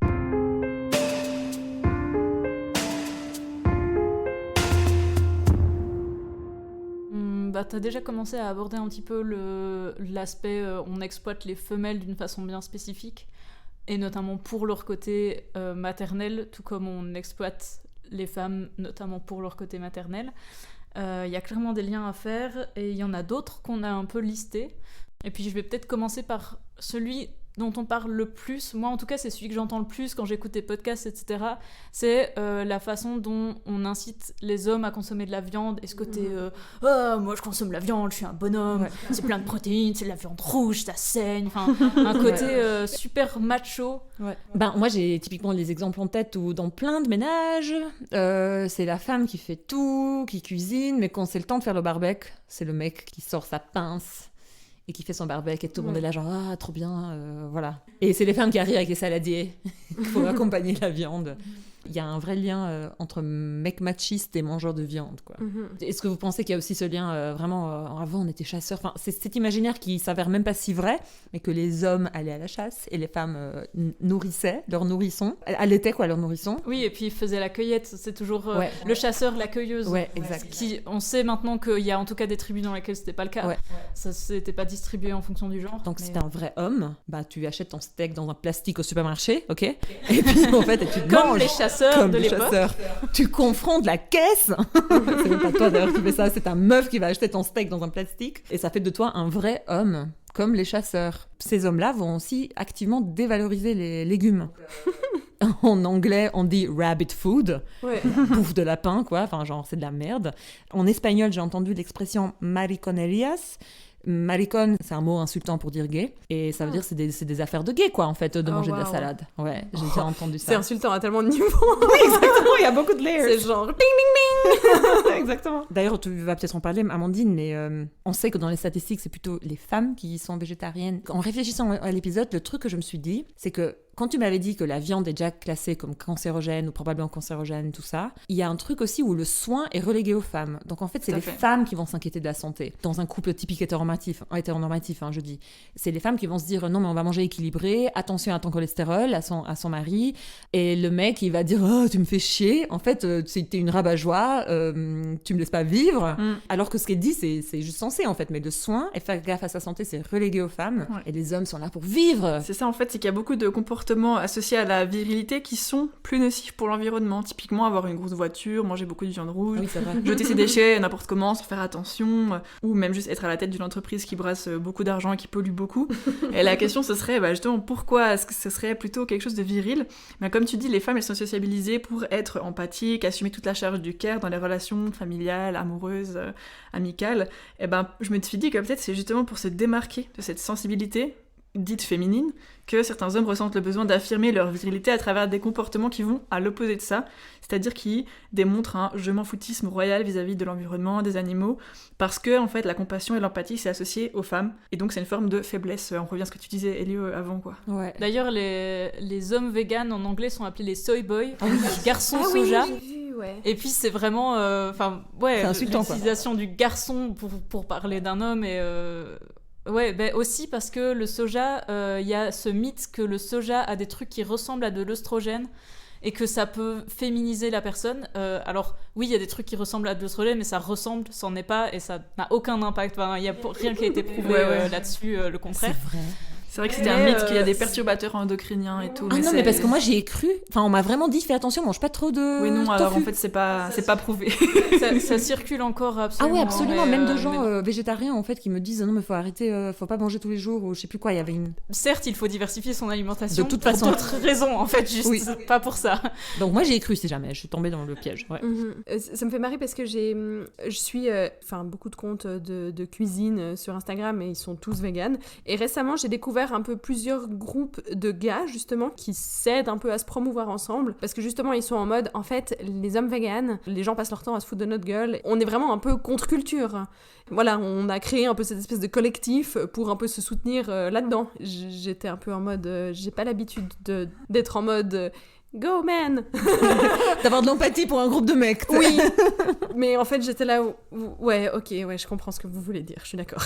T'as déjà commencé à aborder un petit peu l'aspect on exploite les femelles d'une façon bien spécifique, et notamment pour leur côté maternel, tout comme on exploite les femmes, notamment pour leur côté maternel. Il y a clairement des liens à faire, et il y en a d'autres qu'on a un peu listés. Et puis je vais peut-être commencer par celui dont on parle le plus. Moi, en tout cas, c'est celui que j'entends le plus quand j'écoute des podcasts, etc. C'est la façon dont on incite les hommes à consommer de la viande. Et ce côté « Oh, moi, je consomme la viande, je suis un bonhomme, c'est plein de protéines, c'est de la viande rouge, ça saigne. » Enfin, un côté super macho. Ouais. Moi, j'ai typiquement les exemples en tête où dans plein de ménages, c'est la femme qui fait tout, qui cuisine, mais quand c'est le temps de faire le barbecue, c'est le mec qui sort sa pince et qui fait son barbecue, et tout le monde est là genre « Ah, trop bien, voilà. » Et c'est les femmes qui arrivent avec les saladiers pour accompagner la viande. Il y a un vrai lien entre mecs machistes et mangeurs de viande, quoi. Est-ce que vous pensez qu'il y a aussi ce lien vraiment avant on était chasseurs, enfin, c'est cet imaginaire qui s'avère même pas si vrai, mais que les hommes allaient à la chasse et les femmes nourrissaient leurs nourrissons, allaitaient quoi leurs nourrissons. Oui, et puis ils faisaient la cueillette, c'est toujours le chasseur, la cueilleuse. Ouais, exact. On sait maintenant qu'il y a en tout cas des tribus dans lesquelles c'était pas le cas. Ouais. Ça s'était pas distribué en fonction du genre. Donc si t'es un vrai homme, tu achètes ton steak dans un plastique au supermarché, ok, et puis en fait tu comme manges. Les chasseurs comme de les l'époque. Chasseurs. Tu confrontes la caisse. C'est même pas toi d'ailleurs qui fais ça, c'est ta meuf qui va acheter ton steak dans un plastique. Et ça fait de toi un vrai homme, comme les chasseurs. Ces hommes-là vont aussi activement dévaloriser les légumes. En anglais, on dit rabbit food, bouffe de lapin, quoi. Enfin, genre, c'est de la merde. En espagnol, j'ai entendu l'expression mariconerías. Maricon, c'est un mot insultant pour dire gay, et ça veut dire c'est des affaires de gay, quoi, en fait, de manger de la salade. Ouais, j'ai déjà entendu ça. C'est insultant à tellement de niveaux. Oui, exactement, il y a beaucoup de layers. C'est genre ding ding ding. Exactement. D'ailleurs, tu vas peut-être en parler, Amandine, mais on sait que dans les statistiques, c'est plutôt les femmes qui sont végétariennes. En réfléchissant à l'épisode, le truc que je me suis dit, c'est que quand tu m'avais dit que la viande est déjà classée comme cancérogène ou probablement cancérogène, tout ça, il y a un truc aussi où le soin est relégué aux femmes. Donc en fait, c'est les femmes qui vont s'inquiéter de la santé. Dans un couple typique hétéronormatif, je dis, c'est les femmes qui vont se dire non mais on va manger équilibré, attention à ton cholestérol, à son mari, et le mec il va dire oh tu me fais chier, en fait t'es une rabat-joie, tu me laisses pas vivre, alors que ce qu'elle dit c'est juste censé en fait, mais le soin et faire gaffe à sa santé c'est relégué aux femmes, et les hommes sont là pour vivre. C'est ça en fait, c'est qu'il y a beaucoup de comportements associés à la virilité qui sont plus nocifs pour l'environnement. Typiquement, avoir une grosse voiture, manger beaucoup de viande rouge, jeter ses déchets n'importe comment sans faire attention, ou même juste être à la tête d'une entreprise qui brasse beaucoup d'argent et qui pollue beaucoup. Et la question, ce serait justement pourquoi est-ce que ce serait plutôt quelque chose de viril. Comme tu dis, les femmes, elles sont sociabilisées pour être empathiques, assumer toute la charge du care dans les relations familiales, amoureuses, amicales. Et je me suis dit que peut-être c'est justement pour se démarquer de cette sensibilité dite féminine, que certains hommes ressentent le besoin d'affirmer leur virilité à travers des comportements qui vont à l'opposé de ça, c'est-à-dire qui démontrent un je m'en foutisme royal vis-à-vis de l'environnement, des animaux, parce que en fait la compassion et l'empathie c'est associé aux femmes, et donc c'est une forme de faiblesse. On revient à ce que tu disais Elio avant, quoi. Ouais. D'ailleurs les hommes véganes en anglais sont appelés les soy boys, garçons soja. Oui, ouais. Et puis c'est vraiment c'est insultant, l'utilisation du garçon pour parler d'un homme, et aussi parce que le soja, il y a ce mythe que le soja a des trucs qui ressemblent à de l'œstrogène et que ça peut féminiser la personne. Alors oui, il y a des trucs qui ressemblent à de l'œstrogène, mais ça ressemble, c'en est pas, et ça n'a aucun impact. Il n'y a rien qui a été prouvé là-dessus, le contraire. C'est vrai. C'est vrai que c'était un mythe qu'il y a des perturbateurs endocriniens et tout. Ah non, mais parce que moi j'y ai cru. Enfin, on m'a vraiment dit fais attention, mange pas trop de. Oui, non, tofu. alors en fait, c'est pas prouvé. Ça circule encore absolument. Ah ouais, absolument. mais, Même de gens végétariens en fait qui me disent non, mais faut arrêter, faut pas manger tous les jours ou je sais plus quoi. Il y avait une. Certes, il faut diversifier son alimentation. De toute pour façon. d'autres raisons, en fait, juste Oui. pas pour ça. Donc moi j'y ai cru si jamais. Je suis tombée dans le piège. Ouais. Ça me fait marrer parce que je suis beaucoup de comptes de cuisine sur Instagram et ils sont tous véganes. Et récemment, j'ai découvert un peu plusieurs groupes de gars justement qui s'aident un peu à se promouvoir ensemble parce que justement ils sont en mode en fait les hommes véganes, les gens passent leur temps à se foutre de notre gueule. On est vraiment un peu contre-culture. Voilà, on a créé un peu cette espèce de collectif pour un peu se soutenir là-dedans. J'étais un peu en mode, j'ai pas l'habitude d'être en mode go man. D'avoir de l'empathie pour un groupe de mecs. Oui, mais en fait j'étais là, ouais, ok, ouais, je comprends ce que vous voulez dire, je suis d'accord.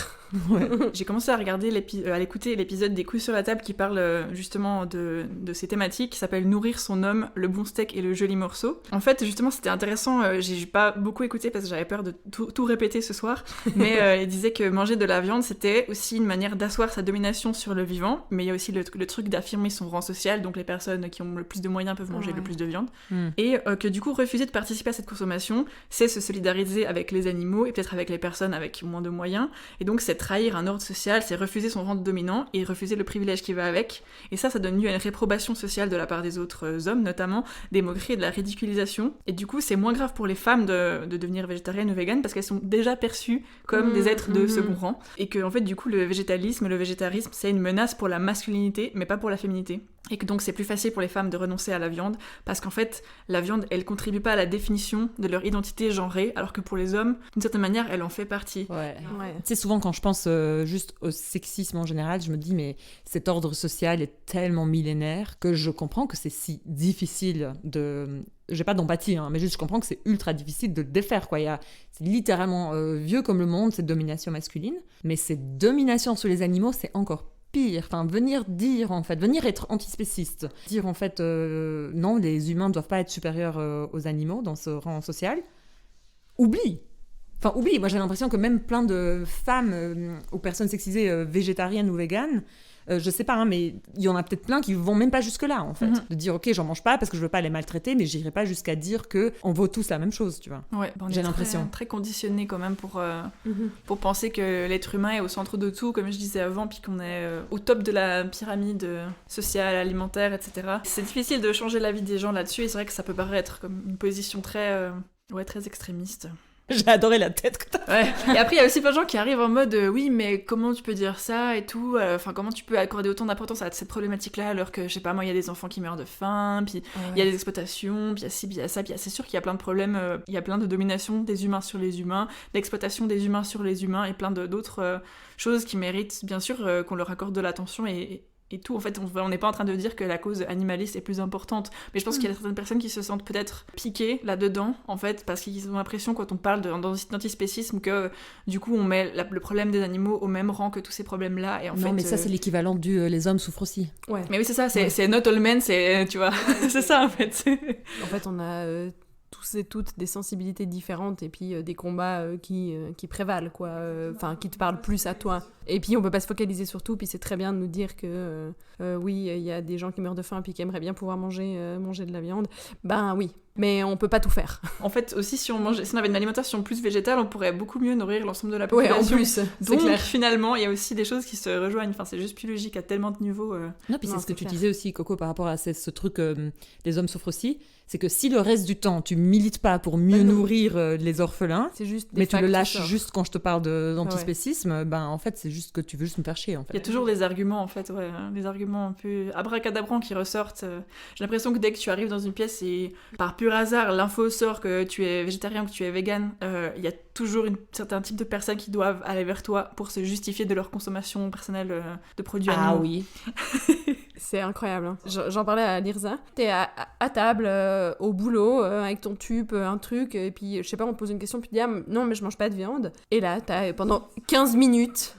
Ouais. J'ai commencé à regarder, à l'écouter l'épisode des couilles sur la table qui parle justement de ces thématiques, qui s'appelle Nourrir son homme, le bon steak et le joli morceau. En fait, justement, c'était intéressant, j'ai pas beaucoup écouté parce que j'avais peur de tout répéter ce soir, mais il disait que manger de la viande, c'était aussi une manière d'asseoir sa domination sur le vivant, mais il y a aussi le truc d'affirmer son rang social, donc les personnes qui ont le plus de moyens peuvent manger le plus de viande, et que du coup, refuser de participer à cette consommation, c'est se solidariser avec les animaux et peut-être avec les personnes avec moins de moyens, et donc c'est trahir un ordre social, c'est refuser son rang de dominant et refuser le privilège qui va avec, et ça donne lieu à une réprobation sociale de la part des autres hommes, notamment des moqueries et de la ridiculisation, et du coup c'est moins grave pour les femmes de devenir végétariennes ou véganes parce qu'elles sont déjà perçues comme des êtres de second rang, et que en fait du coup le végétalisme, le végétarisme c'est une menace pour la masculinité mais pas pour la féminité, et que donc c'est plus facile pour les femmes de renoncer à la viande parce qu'en fait la viande elle contribue pas à la définition de leur identité genrée alors que pour les hommes d'une certaine manière elle en fait partie. Ouais. Ouais. Tu sais, souvent quand je pense juste au sexisme en général, je me dis mais cet ordre social est tellement millénaire que je comprends que c'est si difficile de... J'ai pas d'empathie, hein, mais juste je comprends que c'est ultra difficile de le défaire, quoi. C'est littéralement vieux comme le monde, cette domination masculine, mais cette domination sur les animaux, c'est encore pire. Enfin, venir être antispéciste, dire en fait non, les humains ne doivent pas être supérieurs aux animaux dans ce rang social, oublie. Moi j'ai l'impression que même plein de femmes ou personnes sexisées végétariennes ou véganes, je sais pas, hein, mais il y en a peut-être plein qui vont même pas jusque-là, en fait. De dire, ok, j'en mange pas parce que je veux pas les maltraiter, mais j'irai pas jusqu'à dire qu'on vaut tous la même chose, tu vois. Ouais, j'ai l'impression. Très conditionné quand même pour penser que l'être humain est au centre de tout, comme je disais avant, puis qu'on est au top de la pyramide sociale, alimentaire, etc. C'est difficile de changer la vie des gens là-dessus, et c'est vrai que ça peut paraître comme une position très extrémiste. J'ai adoré la tête que t'as. Ouais. Et après, il y a aussi plein de gens qui arrivent en mode oui, mais comment tu peux dire ça et tout, enfin, comment tu peux accorder autant d'importance à cette problématique-là alors que, je sais pas, moi, il y a des enfants qui meurent de faim, puis il y a des exploitations, puis il y a ci, puis il y a ça, puis c'est sûr qu'il y a plein de problèmes, il y a plein de domination des humains sur les humains, d'exploitation des humains sur les humains, et plein d'autres choses qui méritent, bien sûr, qu'on leur accorde de l'attention et tout. En fait, on n'est pas en train de dire que la cause animaliste est plus importante, mais je pense qu'il y a certaines personnes qui se sentent peut-être piquées là-dedans, en fait, parce qu'ils ont l'impression, quand on parle d'antispécisme, que du coup on met le problème des animaux au même rang que tous ces problèmes-là, et en fait... Non, mais ça c'est l'équivalent du les hommes souffrent aussi. Ouais. Mais oui, c'est ça, c'est not all men, c'est, tu vois, c'est ça en fait. En fait, on a tous et toutes des sensibilités différentes et puis des combats qui prévalent, quoi. Enfin, qui te parlent plus à toi. Et puis, on peut pas se focaliser sur tout, puis c'est très bien de nous dire que, oui, il y a des gens qui meurent de faim puis qui aimeraient bien pouvoir manger de la viande. Ben oui, mais on peut pas tout faire. En fait, aussi, si on avait une alimentation plus végétale, on pourrait beaucoup mieux nourrir l'ensemble de la population. Ouais, en plus, donc, clair. Finalement, il y a aussi des choses qui se rejoignent. Enfin, c'est juste plus logique à tellement de niveaux. Non, puis c'est ce que tu clair. disais aussi, Coco, par rapport à ce truc les hommes souffrent aussi, c'est que si le reste du temps, tu milites pas pour mieux nourrir les orphelins, C'est juste des mais tu le facts lâches qui sortent. juste quand je te parle d'antispécisme, ben en fait, c'est juste que tu veux juste me faire chier, en fait. Il y a toujours des arguments, en fait, des arguments un peu abracadabrants qui ressortent. J'ai l'impression que dès que tu arrives dans une pièce et par pur hasard, l'info sort que tu es végétarien ou que tu es vegan, il y a toujours un certain type de personnes qui doivent aller vers toi pour se justifier de leur consommation personnelle de produits animaux. Ah oui. C'est incroyable. Hein. J'en parlais à Lirza. T'es à table, au boulot, avec ton tube, un truc, et puis, je sais pas, on te pose une question, puis tu dis, ah, non, mais je mange pas de viande. Et là, t'as pendant 15 minutes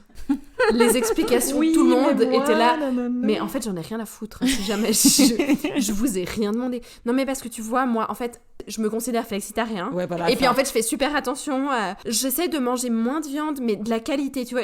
les explications, Oui, tout le monde mais moi, était là. nanana. Mais en fait, j'en ai rien à foutre. Si jamais je vous ai rien demandé. Non, mais parce que tu vois, moi, en fait, je me considère flexitarien. Ouais, voilà, Et puis ça. en fait, je fais super attention. J'essaie de manger moins de viande, mais de la qualité, tu vois.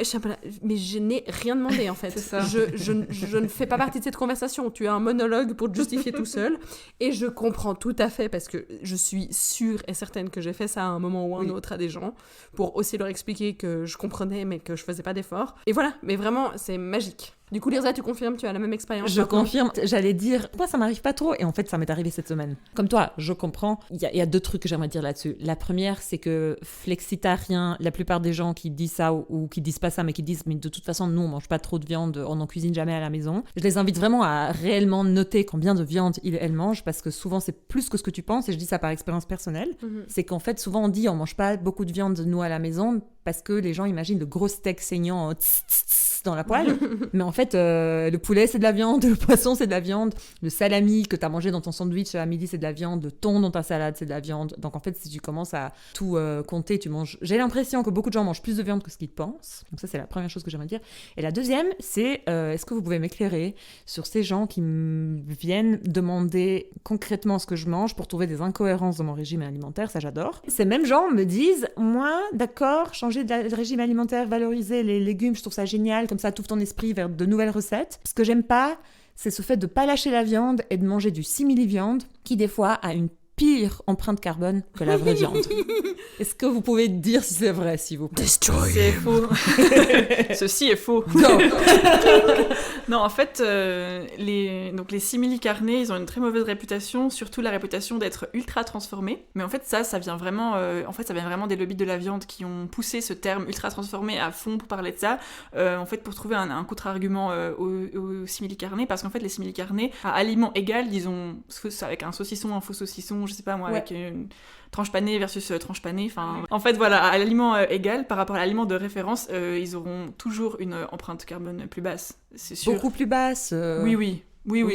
Mais je n'ai rien demandé en fait. C'est ça. Je ne fais pas partie de cette conversation. Tu as un monologue pour te justifier tout seul. Et je comprends tout à fait parce que je suis sûre et certaine que j'ai fait ça à un moment ou un autre à des gens pour aussi leur expliquer que je comprenais mais que je faisais pas d'efforts. Et voilà, mais vraiment, c'est magique. Du coup, Lirza, tu confirmes, tu as la même expérience? Je confirme, j'allais dire, moi ça m'arrive pas trop, et en fait ça m'est arrivé cette semaine. Comme toi, je comprends. Il y a deux trucs que j'aimerais dire là-dessus. La première, c'est que flexitarien, la plupart des gens qui disent ça ou qui disent pas ça, mais qui disent, mais de toute façon, nous on mange pas trop de viande, on n'en cuisine jamais à la maison. Je les invite vraiment à réellement noter combien de viande elles mangent, parce que souvent c'est plus que ce que tu penses, et je dis ça par expérience personnelle. C'est qu'en fait, souvent on dit on mange pas beaucoup de viande nous à la maison, parce que les gens imaginent de gros steaks saignants dans la poêle. Mais en fait, le poulet, c'est de la viande, le poisson, c'est de la viande, le salami que tu as mangé dans ton sandwich à midi, c'est de la viande, le thon dans ta salade, c'est de la viande. Donc en fait, si tu commences à tout compter, tu manges... J'ai l'impression que beaucoup de gens mangent plus de viande que ce qu'ils pensent. Donc ça, c'est la première chose que j'aimerais dire. Et la deuxième, c'est est-ce que vous pouvez m'éclairer sur ces gens qui viennent demander concrètement ce que je mange pour trouver des incohérences dans mon régime alimentaire? Ça, j'adore. Ces mêmes gens me disent, moi, d'accord, changer de régime alimentaire, valoriser les légumes, je trouve ça génial, comme ça, t'ouvres ton esprit vers de nouvelles recettes. Ce que j'aime pas, c'est ce fait de pas lâcher la viande et de manger du simili-viande qui, des fois, a une pire empreinte carbone que la vraie viande. Est-ce que vous pouvez dire si c'est vrai, s'il vous plaît? C'est faux. Ceci est faux. Non, en fait, les simili-carnés, ils ont une très mauvaise réputation, surtout la réputation d'être ultra transformés. Mais en fait, ça vient vraiment, des lobbies de la viande qui ont poussé ce terme ultra transformé à fond pour parler de ça. En fait, pour trouver un contre-argument aux simili-carnés, parce qu'en fait, les simili-carnés, à aliment égal, disons, avec un saucisson, un faux saucisson, je sais pas moi, avec une tranche panée versus tranche panée. Enfin, en fait, voilà, à l'aliment égal, par rapport à l'aliment de référence, ils auront toujours une empreinte carbone plus basse, c'est sûr. Beaucoup plus basse. Oui,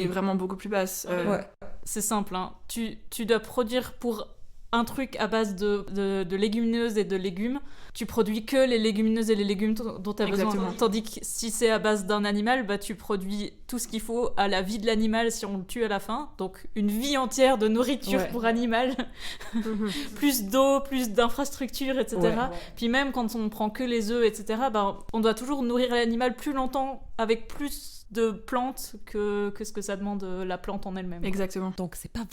vraiment beaucoup plus basse. Ouais. C'est simple, hein. Tu dois produire pour un truc à base de légumineuses et de légumes. Tu produis que les légumineuses et les légumes dont tu as besoin. Tandis que si c'est à base d'un animal, bah, tu produis tout ce qu'il faut à la vie de l'animal si on le tue à la fin. Donc une vie entière de nourriture pour animal. Plus d'eau, plus d'infrastructures, etc. Ouais. Puis même quand on prend que les œufs, etc., bah, on doit toujours nourrir l'animal plus longtemps avec plus de plantes que ce que ça demande la plante en elle-même. Exactement. Donc c'est pas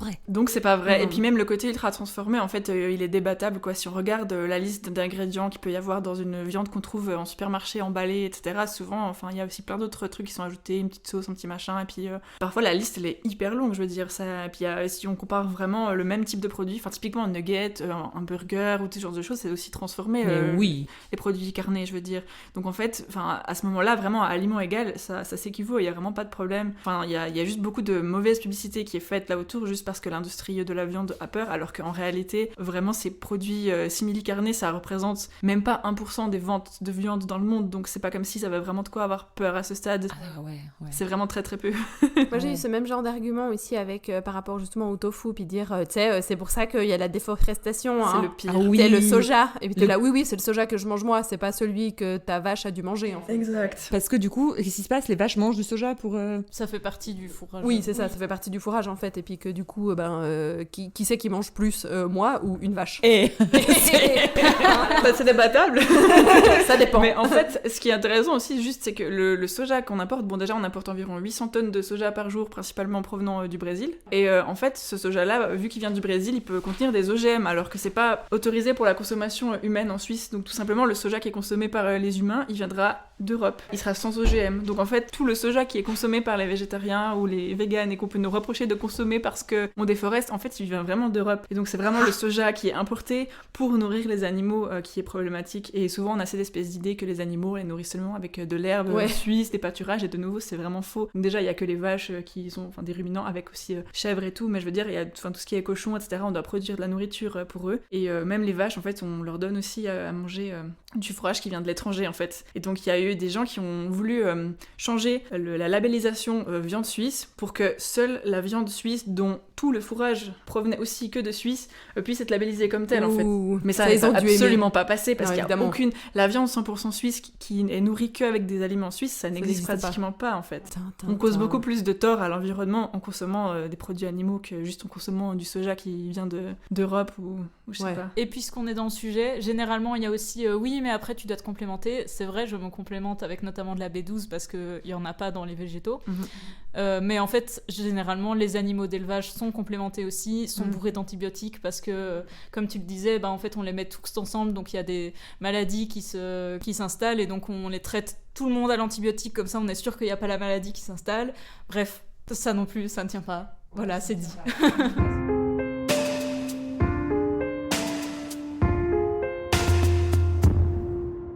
vrai. Et puis même le côté ultra transformé, en fait, il est débattable, quoi. Si on regarde la liste d'ingrédients qu'il peut y avoir dans une viande qu'on trouve en supermarché emballée, etc., souvent, enfin, il y a aussi plein d'autres trucs qui sont ajoutés, une petite sauce, un petit machin, et puis parfois la liste elle est hyper longue, je veux dire ça. Et puis si on compare vraiment le même type de produit, enfin typiquement un nugget, un burger ou ce genre de choses, c'est aussi transformé. Les produits carnés, je veux dire. Donc en fait, enfin à ce moment-là, vraiment à aliment égal, ça s'équivaut. Il y a vraiment pas de problème. Enfin, il y a juste beaucoup de mauvaise publicité qui est faite là autour juste parce que l'industrie de la viande a peur, alors qu'en réalité, vraiment, ces produits simili-carnés, ça représente même pas 1% des ventes de viande dans le monde, donc c'est pas comme si ça avait vraiment de quoi avoir peur à ce stade. Ah ouais. C'est vraiment très très peu. Moi, j'ai eu ce même genre d'argument aussi avec par rapport justement au tofu, puis dire, tu sais, c'est pour ça qu'il y a la déforestation. C'est le pire. C'est le soja. Et puis t'es là, oui, c'est le soja que je mange moi, c'est pas celui que ta vache a dû manger, en fait. Exact. Parce que du coup, qu'est-ce qui se passe? Les vaches mangent du soja pour... Ça fait partie du fourrage. Oui, c'est ça fait partie du fourrage, en fait. Et puis que du coup, qui c'est qui mange plus, moi ou une vache? C'est débattable. Ça dépend. Mais en fait, ce qui est intéressant aussi, juste, c'est que le soja qu'on importe, bon déjà on importe environ 800 tonnes de soja par jour, principalement provenant du Brésil. Et en fait, ce soja-là, vu qu'il vient du Brésil, il peut contenir des OGM, alors que c'est pas autorisé pour la consommation humaine en Suisse. Donc tout simplement, le soja qui est consommé par les humains, il viendra d'Europe. Il sera sans OGM. Donc en fait, tout le soja qui est consommé par les végétariens ou les véganes et qu'on peut nous reprocher de consommer parce qu'on déforeste, en fait, il vient vraiment d'Europe. Et donc c'est vraiment le soja qui est importé pour nourrir les animaux qui est problématique. Et souvent, on a cette espèce d'idée que les animaux, on les nourrit seulement avec de l'herbe suisse, des pâturages, et de nouveau, c'est vraiment faux. Donc déjà, il y a que les vaches qui sont des ruminants, avec aussi chèvres et tout, mais je veux dire, il y a tout ce qui est cochon, etc., on doit produire de la nourriture pour eux. Et même les vaches, en fait, on leur donne aussi à manger du fourrage qui vient de l'étranger, en fait. Et donc, il y a eu des gens qui ont voulu changer la labellisation viande suisse pour que seule la viande suisse dont tout le fourrage provenait aussi que de Suisse, puisse être labellisé comme tel, en fait. Mais ça ils ont n'est dû absolument pas passé, parce Non, qu'il n'y a évidemment. aucune... La viande 100% suisse qui est nourrie qu'avec des aliments suisses, ça n'existe n'existe pratiquement pas, en fait. Tintin. On cause beaucoup plus de tort à l'environnement en consommant des produits animaux que juste en consommant du soja qui vient d'Europe ou je sais Ouais. pas. Et puisqu'on est dans le sujet, généralement il y a aussi oui mais après tu dois te complémenter. C'est vrai, je me complémente avec notamment de la B12 parce qu'il n'y en a pas dans les végétaux. Mais en fait, généralement, les animaux d'élevage sont complémentés aussi, sont bourrés d'antibiotiques parce que, comme tu le disais, en fait, on les met tous ensemble, donc il y a des maladies qui s'installent et donc on les traite tout le monde à l'antibiotique, comme ça on est sûr qu'il n'y a pas la maladie qui s'installe. Bref, ça non plus, ça ne tient pas. Voilà, c'est dit.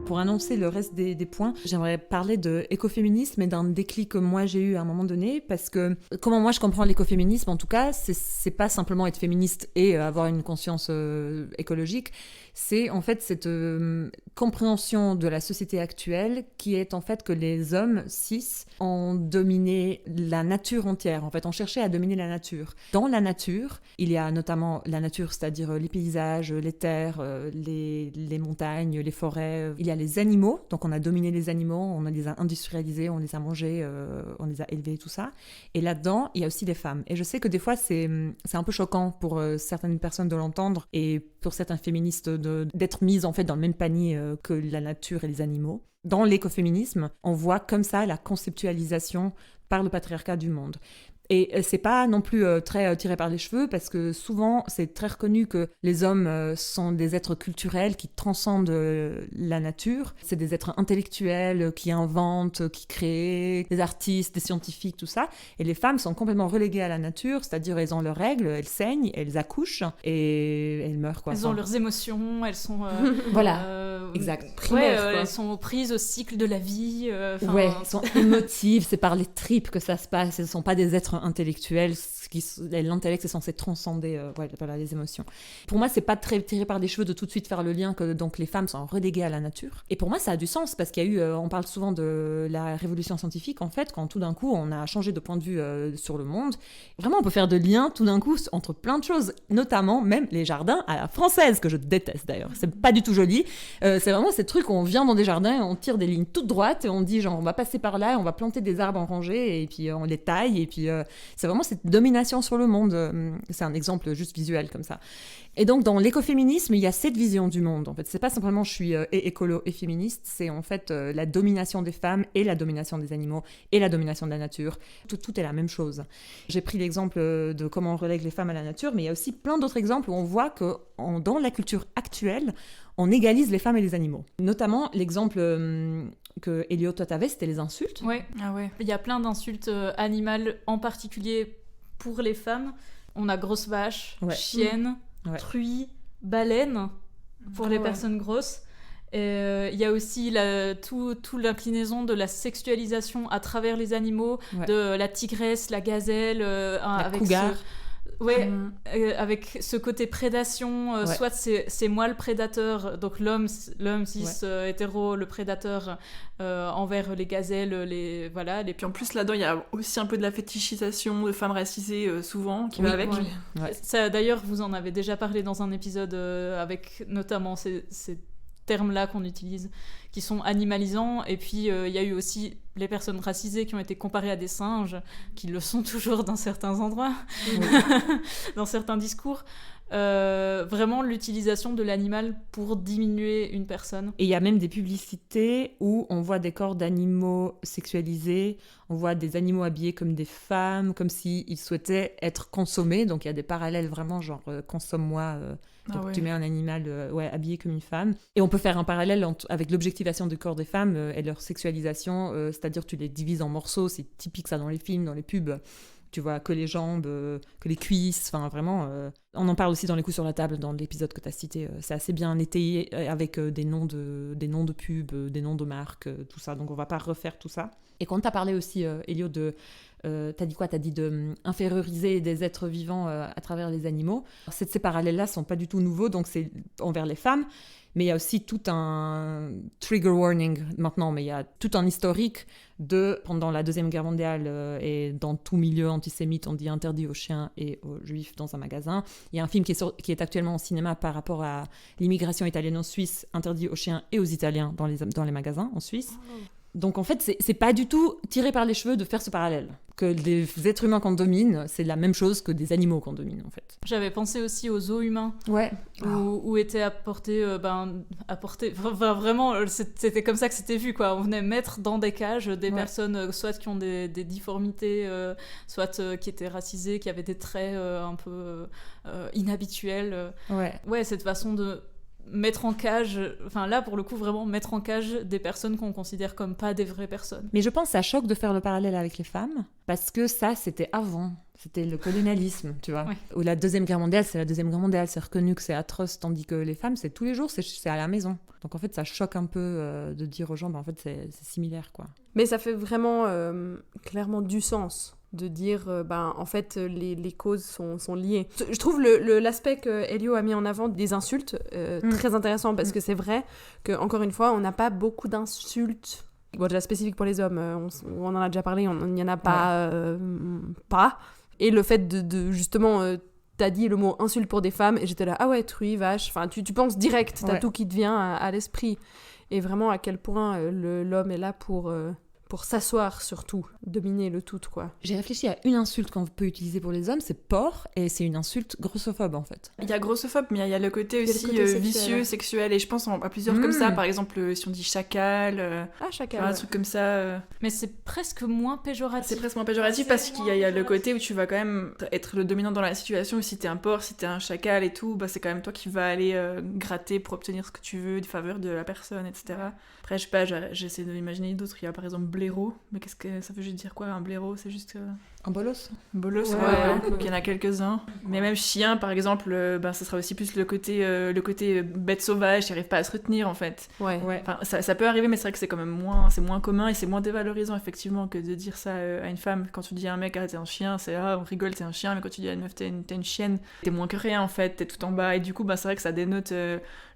Pour annoncer le reste des points, j'aimerais parler de écoféminisme et d'un déclic que moi j'ai eu à un moment donné, parce que comment moi je comprends l'écoféminisme, en tout cas, c'est pas simplement être féministe et avoir une conscience écologique, c'est en fait cette compréhension de la société actuelle qui est en fait que les hommes cis ont dominé la nature entière. En fait, on cherchait à dominer la nature. Dans la nature, il y a notamment la nature, c'est-à-dire les paysages, les terres, les montagnes, les forêts. Il y a les animaux, donc on a dominé les animaux, on les a industrialisés, on les a mangés, on les a élevés, tout ça. Et là-dedans, il y a aussi les femmes. Et je sais que des fois, c'est un peu choquant pour certaines personnes de l'entendre et pour certains féministes d'être mises en fait dans le même panier que la nature et les animaux. Dans l'écoféminisme, on voit comme ça la conceptualisation par le patriarcat du monde. Et c'est pas non plus très tiré par les cheveux, parce que souvent, c'est très reconnu que les hommes sont des êtres culturels qui transcendent la nature. C'est des êtres intellectuels qui inventent, qui créent, des artistes, des scientifiques, tout ça. Et les femmes sont complètement reléguées à la nature, c'est-à-dire elles ont leurs règles, elles saignent, elles accouchent et elles meurent, quoi. Elles ont leurs émotions, elles sont... Voilà, exact. Primaires, quoi. elles sont prises au cycle de la vie. Ouais, elles sont émotives, c'est par les tripes que ça se passe, elles ne sont pas des êtres intellectuels, l'intellect est censé transcender voilà, les émotions. Pour moi, c'est pas très tiré par les cheveux de tout de suite faire le lien que donc les femmes sont reléguées à la nature. Et pour moi, ça a du sens, parce qu'il y a eu, on parle souvent de la révolution scientifique, en fait, quand tout d'un coup, on a changé de point de vue sur le monde. Vraiment, on peut faire de liens tout d'un coup entre plein de choses, notamment même les jardins à la française, que je déteste d'ailleurs. C'est pas du tout joli. C'est vraiment ces trucs où on vient dans des jardins et on tire des lignes toutes droites et on dit genre on va passer par là, on va planter des arbres en rangée et puis on les taille et puis c'est vraiment cette domination sur le monde. C'est un exemple juste visuel comme ça. Et donc dans l'écoféminisme, il y a cette vision du monde. En fait, c'est pas simplement je suis et écolo et féministe, c'est en fait la domination des femmes et la domination des animaux et la domination de la nature. Tout est la même chose. J'ai pris l'exemple de comment on relègue les femmes à la nature, mais il y a aussi plein d'autres exemples où on voit que dans la culture actuelle, on égalise les femmes et les animaux. Notamment l'exemple que Elio, toi t'avais, c'était les insultes. Ouais. Ah ouais. Il y a plein d'insultes animales, en particulier pour les femmes. On a grosse vache, chienne, truie, baleine pour les personnes grosses. Il y a aussi toute l'inclinaison de la sexualisation à travers les animaux, de la tigresse, la gazelle, avec cougar. avec ce côté prédation, soit c'est moi le prédateur, donc l'homme cis hétéro, le prédateur envers les gazelles, Puis en plus là-dedans il y a aussi un peu de la fétichisation de femmes racisées souvent qui va avec. Ça, d'ailleurs vous en avez déjà parlé dans un épisode avec notamment ces termes-là qu'on utilise, qui sont animalisants, et puis il y a eu aussi les personnes racisées qui ont été comparées à des singes, qui le sont toujours dans certains endroits, dans certains discours. Vraiment l'utilisation de l'animal pour diminuer une personne. Et il y a même des publicités où on voit des corps d'animaux sexualisés, on voit des animaux habillés comme des femmes, comme s'ils souhaitaient être consommés, donc il y a des parallèles vraiment genre consomme-moi, donc tu mets un animal habillé comme une femme. Et on peut faire un parallèle avec l'objectivation du corps des femmes et leur sexualisation, c'est-à-dire tu les divises en morceaux, c'est typique ça dans les films, dans les pubs. Tu vois que les jambes, que les cuisses, enfin vraiment. On en parle aussi dans les coups sur la table, dans l'épisode que tu as cité. C'est assez bien étayé avec des noms de pubs, des noms de marques, tout ça. Donc on va pas refaire tout ça. Et quand tu as parlé aussi, Elio, de t'as dit quoi ? T'as dit d'inférioriser des êtres vivants à travers les animaux. Ces parallèles-là sont pas du tout nouveaux, donc c'est envers les femmes. Mais il y a aussi tout un trigger warning maintenant, mais il y a tout un historique pendant la Deuxième Guerre mondiale et dans tout milieu antisémite, on dit interdit aux chiens et aux juifs dans un magasin. Il y a un film qui est actuellement au cinéma par rapport à l'immigration italienne en Suisse, interdit aux chiens et aux Italiens dans les magasins en Suisse. Donc en fait, c'est pas du tout tiré par les cheveux de faire ce parallèle. Que des êtres humains qu'on domine, c'est la même chose que des animaux qu'on domine en fait. J'avais pensé aussi aux zoos humains. Ouais. Où étaient apportés, vraiment, c'était comme ça que c'était vu, quoi. On venait mettre dans des cages des personnes, soit qui ont des difformités, soit qui étaient racisées, qui avaient des traits un peu inhabituels. Ouais, cette façon de mettre en cage, enfin là pour le coup vraiment mettre en cage des personnes qu'on considère comme pas des vraies personnes. Mais je pense que ça choque de faire le parallèle avec les femmes, parce que ça c'était avant, c'était le colonialisme, tu vois. Ou la Deuxième Guerre mondiale, c'est la Deuxième Guerre mondiale, c'est reconnu que c'est atroce, tandis que les femmes c'est tous les jours, c'est à la maison. Donc en fait ça choque un peu de dire aux gens, en fait c'est similaire quoi. Mais ça fait vraiment clairement du sens de dire, en fait, les causes sont liées. Je trouve l'aspect que Elio a mis en avant des insultes très intéressant, parce que c'est vrai qu'encore une fois, on n'a pas beaucoup d'insultes. Bon, déjà spécifiques pour les hommes, on en a déjà parlé, il n'y en a pas. Et le fait de justement... t'as dit le mot insulte pour des femmes, et j'étais là, ah ouais, truie, vache, enfin, tu penses direct, t'as tout qui te vient à l'esprit. Et vraiment, à quel point l'homme est là pour s'asseoir surtout, dominer le tout, quoi. J'ai réfléchi à une insulte qu'on peut utiliser pour les hommes, c'est porc, et c'est une insulte grossophobe en fait. Il y a grossophobe, mais il y a le côté aussi vicieux, sexuel, et je pense à plusieurs comme ça, par exemple si on dit chacal, chacal, un truc comme ça. Mais c'est presque moins péjoratif. C'est presque moins péjoratif parce qu'il y a le côté où tu vas quand même être le dominant dans la situation, où si t'es un porc, si t'es un chacal et tout, c'est quand même toi qui vas aller gratter pour obtenir ce que tu veux, de faveur de la personne, etc. Après, je sais pas, j'essaie d'imaginer d'autres. Il y a par exemple blaireau, mais qu'est-ce que ça veut juste dire quoi, un blaireau? C'est juste... Un bolos. Bolos, ouais. Donc il y en a quelques-uns. Mais même chien, par exemple, ça sera aussi plus le côté bête sauvage, qui n'arrive pas à se retenir, en fait. Ouais. Enfin, ça peut arriver, mais c'est vrai que c'est quand même moins commun, et c'est moins dévalorisant, effectivement, que de dire ça à une femme. Quand tu dis à un mec, t'es un chien, c'est on rigole, t'es un chien, mais quand tu dis à une meuf, t'es une chienne, t'es moins que rien, en fait, t'es tout en bas. Et du coup, c'est vrai que ça dénote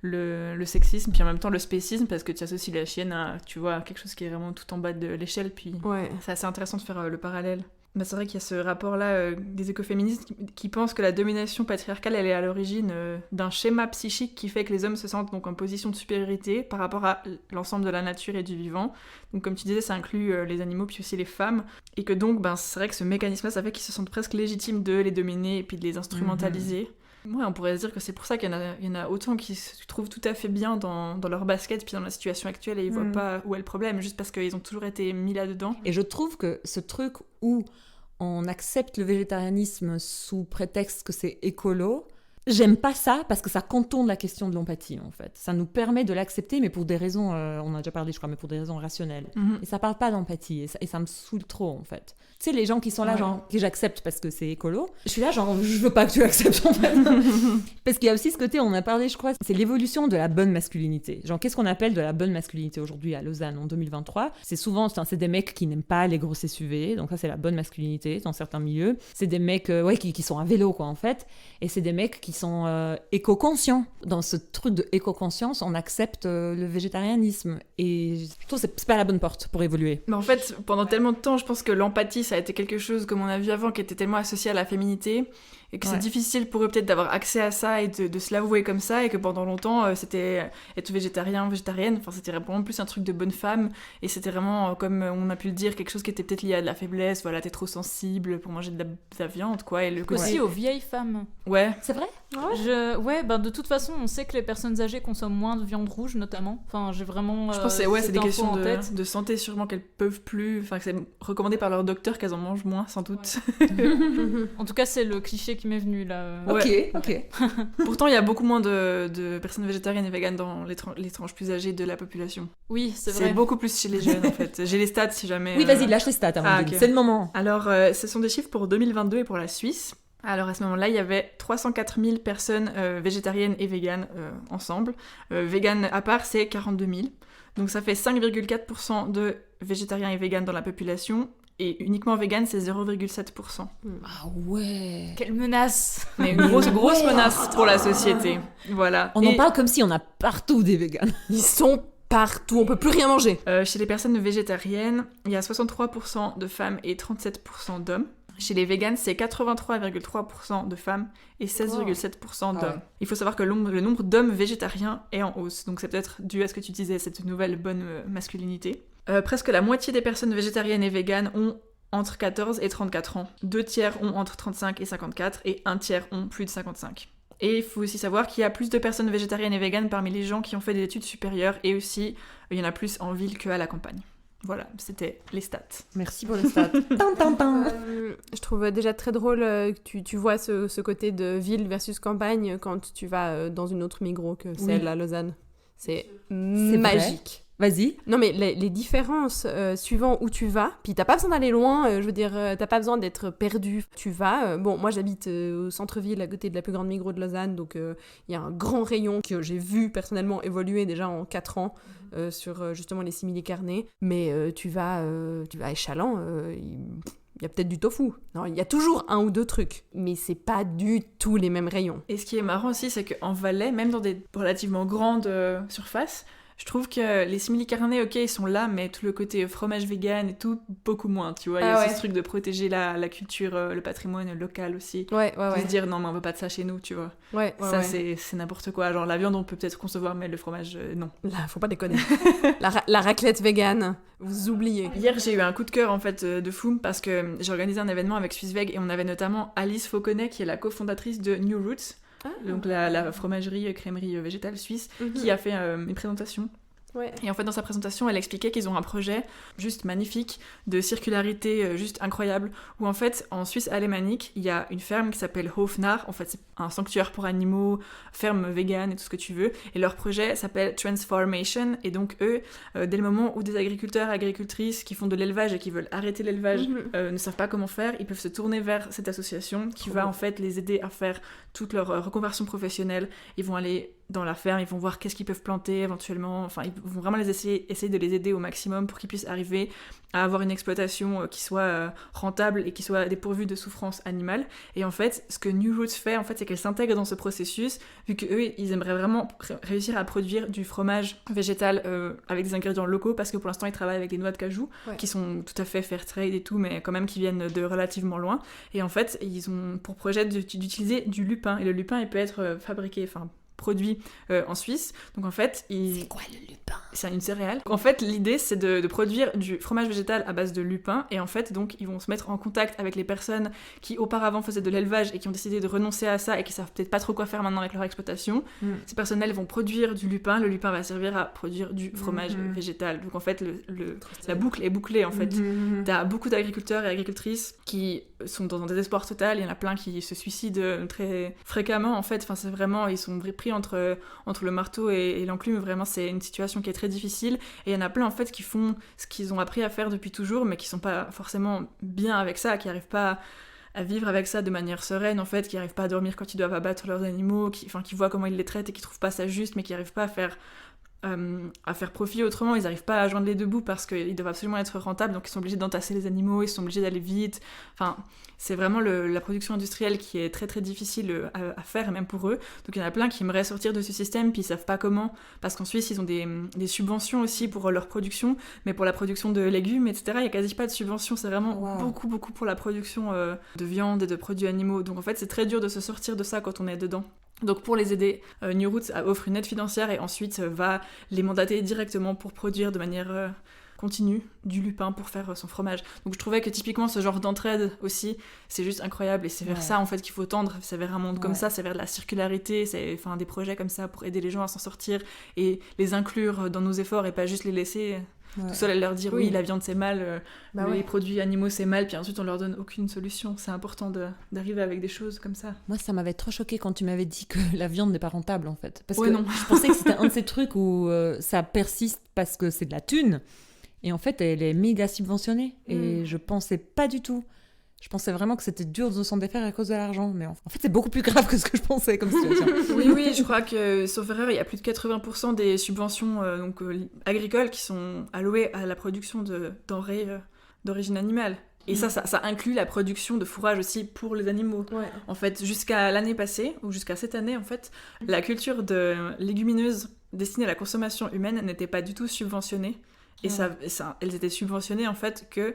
le sexisme, puis en même temps le spécisme, parce que tu associes la chienne à, tu vois, quelque chose qui est vraiment tout en bas de l'échelle, puis c'est assez intéressant de faire le parallèle. C'est vrai qu'il y a ce rapport-là des écoféministes qui pensent que la domination patriarcale, elle est à l'origine d'un schéma psychique qui fait que les hommes se sentent donc en position de supériorité par rapport à l'ensemble de la nature et du vivant. Donc comme tu disais, ça inclut les animaux puis aussi les femmes. Et que donc, c'est vrai que ce mécanisme-là, ça fait qu'ils se sentent presque légitimes de les dominer et puis de les instrumentaliser. Ouais, on pourrait se dire que c'est pour ça qu'il y en a autant qui se trouvent tout à fait bien dans leur basket puis dans la situation actuelle, et ils voient pas où est le problème, juste parce qu'ils ont toujours été mis là-dedans. Et je trouve que ce truc où on accepte le végétarianisme sous prétexte que c'est écolo, j'aime pas ça, parce que ça contourne la question de l'empathie, en fait. Ça nous permet de l'accepter, mais pour des raisons, on a déjà parlé, je crois, mais pour des raisons rationnelles. Et ça parle pas d'empathie, et ça me saoule trop, en fait. Tu sais, les gens qui sont là, genre, que j'accepte parce que c'est écolo, je suis là, genre, je veux pas que tu acceptes, en fait. Parce qu'il y a aussi ce côté, on a parlé, je crois, c'est l'évolution de la bonne masculinité. Genre, qu'est-ce qu'on appelle de la bonne masculinité aujourd'hui à Lausanne, en 2023 ? C'est souvent, c'est des mecs qui n'aiment pas les gros SUV, donc ça, c'est la bonne masculinité dans certains milieux. C'est des mecs, qui sont à vélo, quoi, en fait. Et c'est des mecs qui sont éco-conscients. Dans ce truc de éco-conscience, on accepte le végétarianisme. Et je trouve que c'est pas la bonne porte pour évoluer. Mais en fait, pendant tellement de temps, je pense que l'empathie, ça a été quelque chose, comme on a vu avant, qui était tellement associé à la féminité, et que c'est difficile pour eux peut-être d'avoir accès à ça et de se l'avouer comme ça, et que pendant longtemps, c'était être végétarienne, c'était vraiment plus un truc de bonne femme, et c'était vraiment, comme on a pu le dire, quelque chose qui était peut-être lié à de la faiblesse, voilà, t'es trop sensible pour manger de la viande, quoi. Et aussi aux vieilles femmes. Ouais. C'est vrai ? De toute façon, on sait que les personnes âgées consomment moins de viande rouge, notamment. Enfin, j'ai vraiment. Je pense que c'est des questions de santé, sûrement, qu'elles peuvent plus. Enfin, que c'est recommandé par leur docteur qu'elles en mangent moins, sans doute. En tout cas, c'est le cliché qui m'est venu là. Ok. Pourtant, il y a beaucoup moins de personnes végétariennes et véganes dans les tranches plus âgées de la population. Oui, c'est vrai. C'est beaucoup plus chez les jeunes, en fait. J'ai les stats si jamais. Oui, vas-y, lâche les stats, Amandine. C'est le moment. Alors, ce sont des chiffres pour 2022 et pour la Suisse. Alors à ce moment-là, il y avait 304 000 personnes végétariennes et véganes ensemble. Véganes à part, c'est 42 000. Donc ça fait 5,4% de végétariens et véganes dans la population Et uniquement vegan, c'est 0,7%. Ah ouais. Quelle menace. Mais une grosse menace pour la société. Voilà. On en parle comme si on a partout des végans. Ils sont partout, on peut plus rien manger. Chez les personnes végétariennes, il y a 63% de femmes et 37% d'hommes. Chez les véganes, c'est 83,3% de femmes et 16,7% d'hommes. Ah ouais. Il faut savoir que le nombre d'hommes végétariens est en hausse. Donc c'est peut-être dû à ce que tu disais, cette nouvelle bonne masculinité. Presque la moitié des personnes végétariennes et véganes ont entre 14 et 34 ans. 2 tiers ont entre 35 et 54 et 1 tiers ont plus de 55. Et il faut aussi savoir qu'il y a plus de personnes végétariennes et véganes parmi les gens qui ont fait des études supérieures et aussi il y en a plus en ville qu'à la campagne. Voilà, c'était les stats. Merci pour les stats. Je trouve déjà très drôle que tu vois ce côté de ville versus campagne quand tu vas dans une autre Migros que celle à Lausanne. C'est magique. Vas-y. Non mais les différences suivant où tu vas, puis t'as pas besoin d'aller loin, je veux dire, t'as pas besoin d'être perdu. Tu vas, bon moi j'habite au centre-ville à côté de la plus grande Migros de Lausanne, donc il y a un grand rayon que j'ai vu personnellement évoluer déjà en 4 ans sur justement les simili-carnets, mais tu vas à Échalant, il y a peut-être du tofu. Non, il y a toujours 1 ou 2 trucs, mais c'est pas du tout les mêmes rayons. Et ce qui est marrant aussi, c'est qu'en Valais, même dans des relativement grandes surfaces, je trouve que les simili-carnets, ok, ils sont là, mais tout le côté fromage vegan et tout, beaucoup moins, tu vois. Il y a aussi ce truc de protéger la culture, le patrimoine local aussi. Ouais. De se dire, non, mais on veut pas de ça chez nous, tu vois. Ça, c'est n'importe quoi. Genre, la viande, on peut peut-être concevoir, mais le fromage, non. Là, faut pas déconner. la raclette végane, vous oubliez. Hier, j'ai eu un coup de cœur, en fait, de fou, parce que j'ai organisé un événement avec SwissVeg, et on avait notamment Alice Fauconnet, qui est la cofondatrice de New Roots. Donc la fromagerie, crèmerie végétale suisse, qui a fait une présentation. Ouais. Et en fait, dans sa présentation, elle expliquait qu'ils ont un projet juste magnifique, de circularité juste incroyable, où en fait, en Suisse alémanique, il y a une ferme qui s'appelle Hofnar, en fait, c'est un sanctuaire pour animaux, ferme vegan et tout ce que tu veux, et leur projet s'appelle Transformation, et donc eux, dès le moment où des agriculteurs et agricultrices qui font de l'élevage et qui veulent arrêter l'élevage ne savent pas comment faire, ils peuvent se tourner vers cette association qui va en fait les aider à faire toute leur reconversion professionnelle. Ils vont aller dans la ferme, ils vont voir qu'est-ce qu'ils peuvent planter éventuellement, enfin ils vont vraiment essayer de les aider au maximum pour qu'ils puissent arriver à avoir une exploitation qui soit rentable et qui soit dépourvue de souffrance animale. Et en fait, ce que New Roots fait, en fait, c'est qu'elle s'intègre dans ce processus, vu qu'eux, ils aimeraient vraiment réussir à produire du fromage végétal avec des ingrédients locaux, parce que pour l'instant, ils travaillent avec des noix de cajou, qui sont tout à fait fair trade et tout, mais quand même qui viennent de relativement loin. Et en fait, ils ont pour projet d'utiliser du lupin. Et le lupin, il peut être produit en Suisse. Donc en fait, c'est quoi le lupin ? C'est une céréale. En fait, l'idée, c'est de produire du fromage végétal à base de lupin. Et en fait, donc, ils vont se mettre en contact avec les personnes qui auparavant faisaient de l'élevage et qui ont décidé de renoncer à ça et qui savent peut-être pas trop quoi faire maintenant avec leur exploitation. Ces personnes-là, elles vont produire du lupin. Le lupin va servir à produire du fromage végétal. Donc en fait, la boucle est bouclée en fait. T'as beaucoup d'agriculteurs et agricultrices qui sont dans un désespoir total. Il y en a plein qui se suicident très fréquemment en fait. Enfin, c'est vraiment, ils sont pris entre le marteau et l'enclume. Vraiment, c'est une situation qui est très difficile. Et il y en a plein en fait qui font ce qu'ils ont appris à faire depuis toujours, mais qui sont pas forcément bien avec ça, qui arrivent pas à vivre avec ça de manière sereine en fait, qui arrivent pas à dormir quand ils doivent abattre leurs animaux, qui voient comment ils les traitent et qui trouvent pas ça juste, mais qui arrivent pas à faire profit autrement. Ils n'arrivent pas à joindre les deux bouts parce qu'ils doivent absolument être rentables, donc ils sont obligés d'entasser les animaux, ils sont obligés d'aller vite. Enfin, c'est vraiment la production industrielle qui est très très difficile à faire, même pour eux. Donc il y en a plein qui aimeraient sortir de ce système, puis ils savent pas comment, parce qu'en Suisse ils ont des subventions aussi pour leur production, mais pour la production de légumes, etc., il y a quasi pas de subventions. C'est vraiment beaucoup pour la production de viande et de produits animaux. Donc en fait c'est très dur de se sortir de ça quand on est dedans. Donc pour les aider, New Roots offre une aide financière et ensuite va les mandater directement pour produire de manière continue du lupin pour faire son fromage. Donc je trouvais que typiquement ce genre d'entraide aussi, c'est juste incroyable et c'est vers ça en fait qu'il faut tendre, c'est vers un monde comme ça, c'est vers de la circularité, c'est des projets comme ça pour aider les gens à s'en sortir et les inclure dans nos efforts et pas juste les laisser tout seul à leur dire oui la viande c'est mal, les produits animaux c'est mal, puis ensuite on leur donne aucune solution. C'est important d'arriver avec des choses comme ça. Moi ça m'avait trop choqué quand tu m'avais dit que la viande n'est pas rentable en fait, parce que non. Je pensais que c'était un de ces trucs où ça persiste parce que c'est de la thune et en fait elle est méga subventionnée et je pensais pas du tout. Je pensais vraiment que c'était dur de s'en défaire à cause de l'argent, mais en fait c'est beaucoup plus grave que ce que je pensais comme situation. Oui, je crois que, sauf erreur, il y a plus de 80% des subventions agricoles qui sont allouées à la production de denrées d'origine animale. Et ça inclut la production de fourrage aussi pour les animaux. Ouais. En fait, jusqu'à l'année passée, ou jusqu'à cette année, en fait, la culture de légumineuses destinée à la consommation humaine n'était pas du tout subventionnée. Et elles étaient subventionnées, en fait, que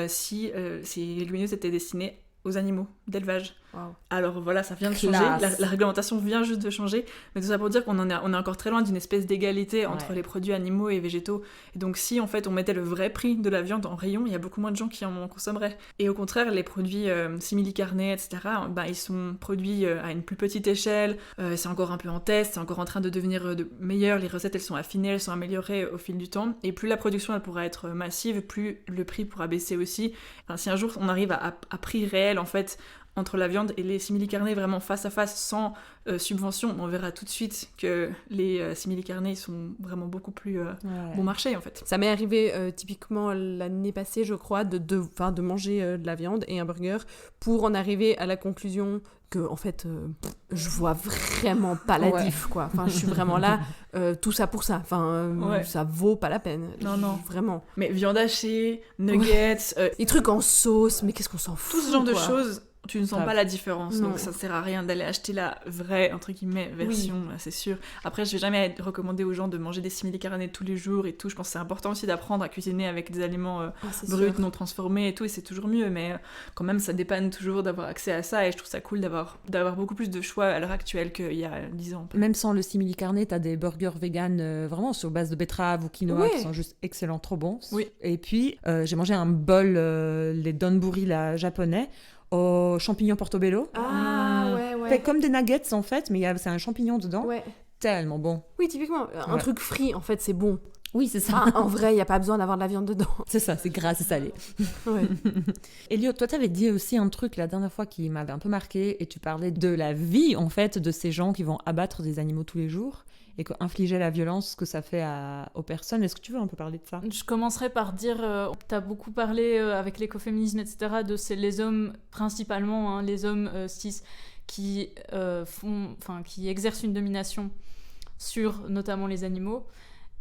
si ces légumineuses étaient destinées aux animaux d'élevage. Wow. Alors voilà, ça vient de changer, la réglementation vient juste de changer, mais tout ça pour dire qu'on est encore très loin d'une espèce d'égalité entre les produits animaux et végétaux. Et donc si en fait on mettait le vrai prix de la viande en rayon, il y a beaucoup moins de gens qui en consommeraient. Et au contraire, les produits simili-carnés, etc., ils sont produits à une plus petite échelle, c'est encore un peu en test, c'est encore en train de devenir meilleur, les recettes elles sont affinées, elles sont améliorées au fil du temps, et plus la production elle pourra être massive, plus le prix pourra baisser aussi. Enfin, si un jour on arrive à prix réel en fait, entre la viande et les simili-carnés vraiment face à face, sans subvention, on verra tout de suite que les simili-carnés sont vraiment beaucoup plus bon marché en fait. Ça m'est arrivé typiquement l'année passée, je crois, de manger de la viande et un burger pour en arriver à la conclusion que en fait je vois vraiment pas la diff quoi. Enfin, je suis vraiment là tout ça pour ça. Enfin, ça vaut pas la peine. Non. Vraiment. Mais viande hachée, nuggets, des trucs en sauce, mais qu'est-ce qu'on s'en fout. Tout ce genre de quoi. choses. Tu ne sens pas la différence, Non. donc ça sert à rien d'aller acheter la vraie, entre guillemets, version, c'est sûr. Après, je vais jamais recommander aux gens de manger des simili-carnés tous les jours et tout. Je pense que c'est important aussi d'apprendre à cuisiner avec des aliments bruts, non transformés et tout, et c'est toujours mieux. Mais quand même, ça dépanne toujours d'avoir accès à ça, et je trouve ça cool d'avoir beaucoup plus de choix à l'heure actuelle qu'il y a 10 ans. Même sans le simili-carné, t'as des burgers vegan vraiment sur base de betterave ou quinoa qui sont juste excellents, trop bons. Oui. Et puis, j'ai mangé un bol, les donburi là, japonais, aux champignons portobello. Ah ouais. Fait comme des nuggets en fait, mais c'est un champignon dedans. Ouais. Tellement bon. Oui, typiquement, un truc frit en fait, c'est bon. Oui, c'est ça. En vrai, il n'y a pas besoin d'avoir de la viande dedans. C'est ça, c'est gras, c'est salé. Ouais. Elio, toi, t'avais dit aussi un truc la dernière fois qui m'avait un peu marqué, et tu parlais de la vie, en fait, de ces gens qui vont abattre des animaux tous les jours, et infliger la violence que ça fait aux personnes. Est-ce que tu veux un peu parler de ça ? Je commencerai par dire, tu as beaucoup parlé avec l'écoféminisme, etc., les hommes, principalement, les hommes cis, qui exercent une domination sur notamment les animaux.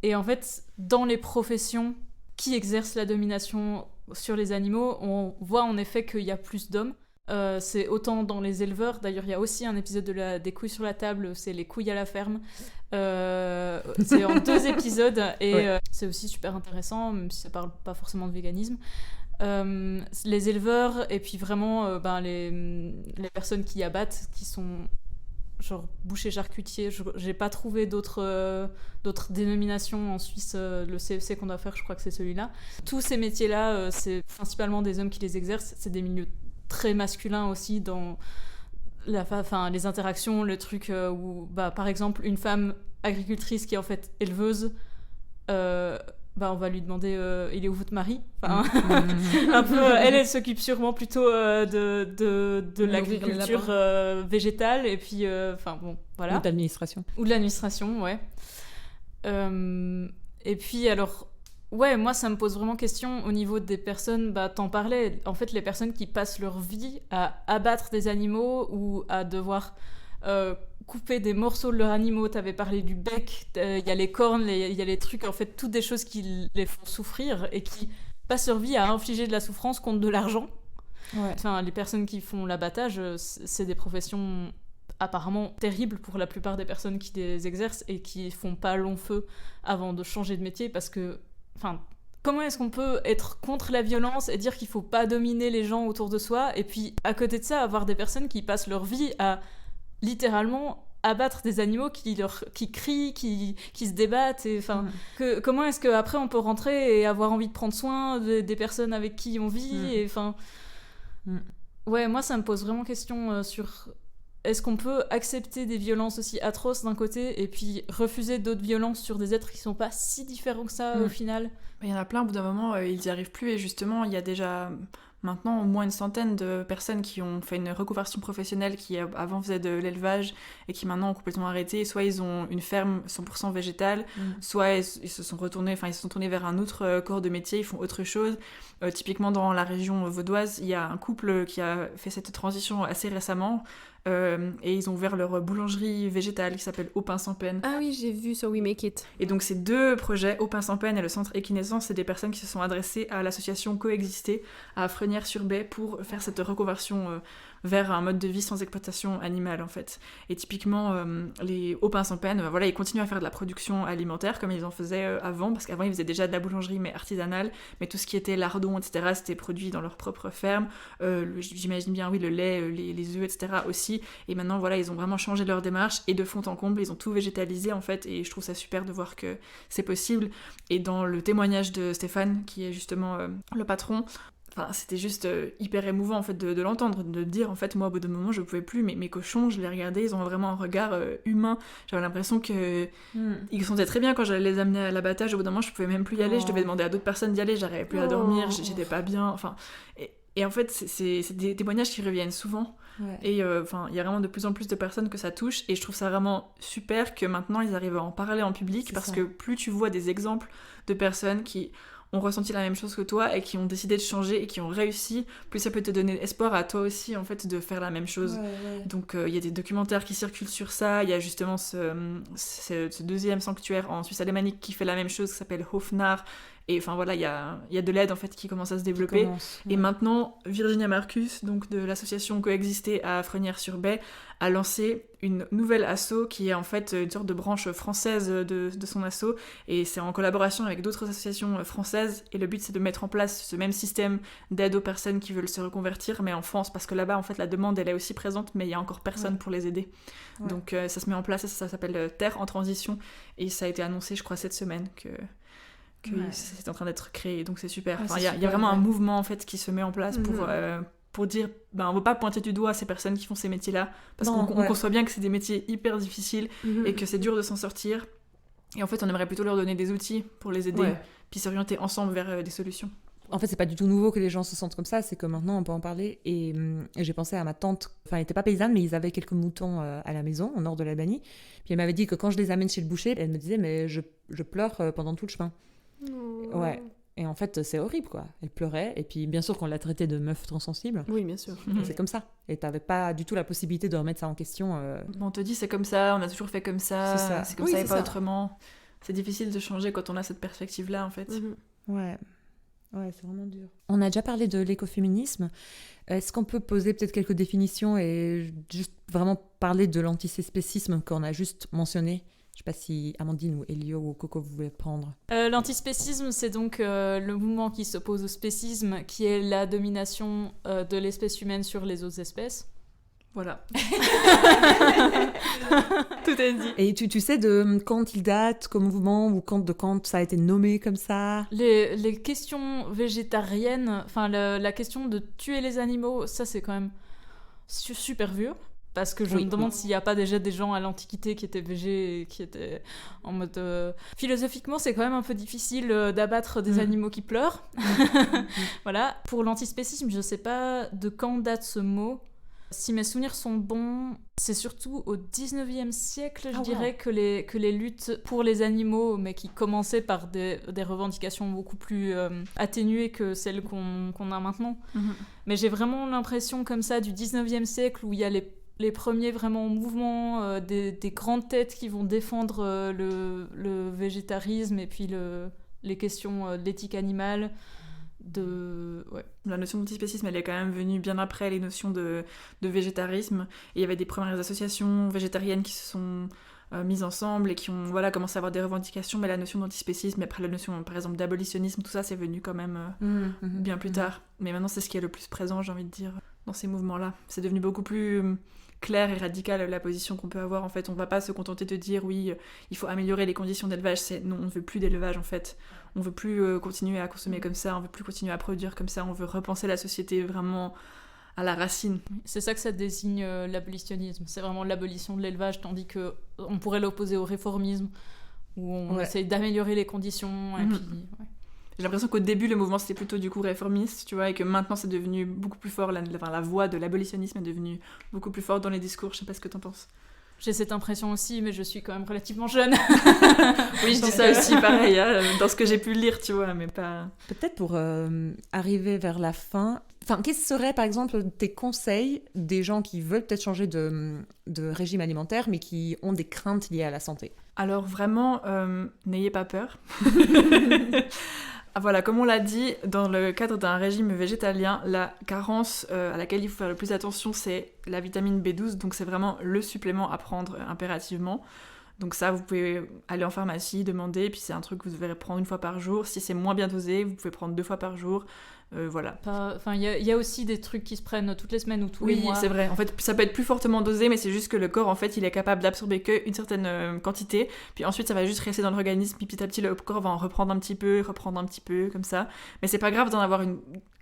Et en fait, dans les professions qui exercent la domination sur les animaux, on voit en effet qu'il y a plus d'hommes. C'est autant dans les éleveurs. D'ailleurs, il y a aussi un épisode des couilles sur la table, c'est les couilles à la ferme. C'est en 2 épisodes et c'est aussi super intéressant, même si ça parle pas forcément de véganisme. Les éleveurs et puis vraiment les personnes qui abattent, qui sont genre boucher charcutier. J'ai pas trouvé d'autres dénominations en Suisse. Le CFC qu'on doit faire, je crois que c'est celui-là. Tous ces métiers-là, c'est principalement des hommes qui les exercent. C'est des milieux très masculins aussi dans les interactions, le truc où par exemple une femme agricultrice qui est en fait éleveuse, on va lui demander il est où votre mari, un peu elle s'occupe sûrement plutôt de l'agriculture végétale et puis voilà, ou d'administration ou de l'administration, et puis alors moi ça me pose vraiment question au niveau des personnes, t'en parlais, en fait les personnes qui passent leur vie à abattre des animaux ou à devoir couper des morceaux de leurs animaux. T'avais parlé du bec, il y a les cornes, il y a les trucs, en fait toutes des choses qui les font souffrir et qui passent leur vie à infliger de la souffrance contre de l'argent. Enfin, les personnes qui font l'abattage, c'est des professions apparemment terribles pour la plupart des personnes qui les exercent et qui font pas long feu avant de changer de métier, parce que comment est-ce qu'on peut être contre la violence et dire qu'il faut pas dominer les gens autour de soi, et puis à côté de ça avoir des personnes qui passent leur vie à littéralement abattre des animaux qui crient, qui se débattent, et comment est-ce qu'après on peut rentrer et avoir envie de prendre soin des personnes avec qui on vit, et moi ça me pose vraiment question sur est-ce qu'on peut accepter des violences aussi atroces d'un côté et puis refuser d'autres violences sur des êtres qui sont pas si différents que ça au final. Il y en a plein, au bout d'un moment ils y arrivent plus, et justement il y a déjà maintenant au moins une centaine de personnes qui ont fait une reconversion professionnelle, qui avant faisaient de l'élevage et qui maintenant ont complètement arrêté. Soit ils ont une ferme 100% végétale, soit ils se sont tournés vers un autre corps de métier, ils font autre chose. Typiquement dans la région vaudoise, il y a un couple qui a fait cette transition assez récemment. et ils ont ouvert leur boulangerie végétale qui s'appelle Au Pain Sans Peine. Ah oui, j'ai vu sur We Make It. Et donc ces 2 projets, Au Pain Sans Peine et le centre Équinescence, c'est des personnes qui se sont adressées à l'association Coexister à Frenières-sur-Baie pour faire cette reconversion vers un mode de vie sans exploitation animale en fait. Et typiquement, les Au Pain Sans Peine, voilà, ils continuent à faire de la production alimentaire comme ils en faisaient avant, parce qu'avant ils faisaient déjà de la boulangerie mais artisanale, mais tout ce qui était lardon, etc., c'était produit dans leur propre ferme. J'imagine bien, oui, le lait, les œufs, etc. aussi. Et maintenant, voilà, ils ont vraiment changé leur démarche et de fond en comble, ils ont tout végétalisé en fait, et je trouve ça super de voir que c'est possible. Et dans le témoignage de Stéphane, qui est justement le patron, enfin, c'était juste hyper émouvant en fait de l'entendre, de dire en fait moi au bout d'un moment je pouvais plus, mais mes cochons je les regardais, ils ont vraiment un regard humain, j'avais l'impression que ils sentaient très bien quand j'allais les amener à l'abattage, au bout d'un moment je pouvais même plus y aller, je devais demander à d'autres personnes d'y aller, j'arrivais plus à dormir, j'étais pas bien, enfin et en fait c'est des témoignages qui reviennent souvent. Ouais. Et enfin, il y a vraiment de plus en plus de personnes que ça touche, et je trouve ça vraiment super que maintenant ils arrivent à en parler en public, parce que plus tu vois des exemples de personnes qui ont ressenti la même chose que toi et qui ont décidé de changer et qui ont réussi, plus ça peut te donner espoir à toi aussi en fait de faire la même chose. Donc il y a des documentaires qui circulent sur ça, il y a justement ce deuxième sanctuaire en Suisse alémanique qui fait la même chose, qui s'appelle Hofnar. Et enfin voilà, il y a de l'aide en fait qui commence à se développer. Et maintenant, Virginia Marcus, donc de l'association Coexister à Frenières-sur-Baie, a lancé une nouvelle asso qui est en fait une sorte de branche française de son asso. Et c'est en collaboration avec d'autres associations françaises. Et le but, c'est de mettre en place ce même système d'aide aux personnes qui veulent se reconvertir, mais en France, parce que là-bas, en fait, la demande, elle est aussi présente, mais il y a encore personne pour les aider. Donc ça se met en place, ça s'appelle Terre en transition. Et ça a été annoncé, je crois, cette semaine que c'est en train d'être créé, donc c'est super. Enfin, il y a vraiment un mouvement en fait qui se met en place pour dire, on ne veut pas pointer du doigt ces personnes qui font ces métiers-là, parce qu'on conçoit bien que c'est des métiers hyper difficiles et que c'est dur de s'en sortir. Et en fait, on aimerait plutôt leur donner des outils pour les aider, puis s'orienter ensemble vers des solutions. En fait, c'est pas du tout nouveau que les gens se sentent comme ça, c'est que maintenant on peut en parler. Et j'ai pensé à ma tante, enfin elle n'était pas paysanne, mais ils avaient quelques moutons à la maison, au nord de l'Albanie. Puis elle m'avait dit que quand je les amène chez le boucher, elle me disait, mais je pleure pendant tout le chemin. Ouais. Et en fait, c'est horrible, quoi. Elle pleurait, et puis bien sûr qu'on l'a traitée de meuf trop sensible. Oui, bien sûr. C'est comme ça. Et t'avais pas du tout la possibilité de remettre ça en question. On te dit, c'est comme ça, on a toujours fait comme ça, c'est comme ça et pas autrement. C'est difficile de changer quand on a cette perspective-là, en fait. Ouais, c'est vraiment dur. On a déjà parlé de l'écoféminisme. Est-ce qu'on peut poser peut-être quelques définitions et juste vraiment parler de l'antispécisme qu'on a juste mentionné ? Je ne sais pas si Amandine ou Elio ou Coco vous voulez prendre. L'antispécisme, c'est donc le mouvement qui s'oppose au spécisme, qui est la domination de l'espèce humaine sur les autres espèces. Voilà. Tout est dit. Et tu sais de quand il date comme mouvement ou de quand ça a été nommé comme ça ? Les questions végétariennes, enfin la question de tuer les animaux, ça c'est quand même super vieux. Parce que je me demande s'il n'y a pas déjà des gens à l'Antiquité qui étaient végés et qui étaient en mode... Philosophiquement, c'est quand même un peu difficile d'abattre des animaux qui pleurent. Voilà. Pour l'antispécisme, je ne sais pas de quand date ce mot. Si mes souvenirs sont bons, c'est surtout au 19e siècle, je dirais, que les luttes pour les animaux, mais qui commençaient par des revendications beaucoup plus atténuées que celles qu'on a maintenant. Mais j'ai vraiment l'impression comme ça du 19e siècle où il y a les premiers vraiment mouvements, des grandes têtes qui vont défendre le végétarisme et puis les questions de l'éthique animale. La notion d'antispécisme, elle est quand même venue bien après les notions de végétarisme. Et il y avait des premières associations végétariennes qui se sont mises ensemble et qui ont commencé à avoir des revendications, mais la notion d'antispécisme, après la notion par exemple d'abolitionnisme, tout ça c'est venu quand même bien plus tard. Mais maintenant c'est ce qui est le plus présent, j'ai envie de dire, dans ces mouvements-là. C'est devenu beaucoup plus clair et radical la position qu'on peut avoir. En fait, on va pas se contenter de dire oui, il faut améliorer les conditions d'élevage. Non, on ne veut plus d'élevage en fait. On veut plus continuer à consommer comme ça, on veut plus continuer à produire comme ça, on veut repenser la société vraiment à la racine. C'est ça que ça désigne l'abolitionnisme. C'est vraiment l'abolition de l'élevage, tandis qu'on pourrait l'opposer au réformisme, où on essaye d'améliorer les conditions. Et puis, j'ai l'impression qu'au début, le mouvement, c'était plutôt du coup réformiste, tu vois, et que maintenant, c'est devenu beaucoup plus fort. La voix de l'abolitionnisme est devenue beaucoup plus forte dans les discours. Je sais pas ce que t'en penses. J'ai cette impression aussi, mais je suis quand même relativement jeune. Oui, je dis ça aussi, pareil, dans ce que j'ai pu lire, tu vois, mais pas... Peut-être pour arriver vers la fin, Enfin, quels seraient, par exemple, tes conseils des gens qui veulent peut-être changer de régime alimentaire, mais qui ont des craintes liées à la santé? Alors vraiment, n'ayez pas peur. Voilà, comme on l'a dit, dans le cadre d'un régime végétalien, la carence à laquelle il faut faire le plus attention, c'est la vitamine B12, donc c'est vraiment le supplément à prendre impérativement. Donc ça, vous pouvez aller en pharmacie, demander, puis c'est un truc que vous devrez prendre 1 fois par jour. Si c'est moins bien dosé, vous pouvez prendre 2 fois par jour. Voilà. Enfin, il y a aussi des trucs qui se prennent toutes les semaines ou tous les mois. Oui, c'est vrai. En fait, ça peut être plus fortement dosé, mais c'est juste que le corps, en fait, il est capable d'absorber qu'une certaine quantité. Puis ensuite, ça va juste rester dans l'organisme. Puis petit à petit, le corps va en reprendre un petit peu, comme ça. Mais c'est pas grave d'en avoir une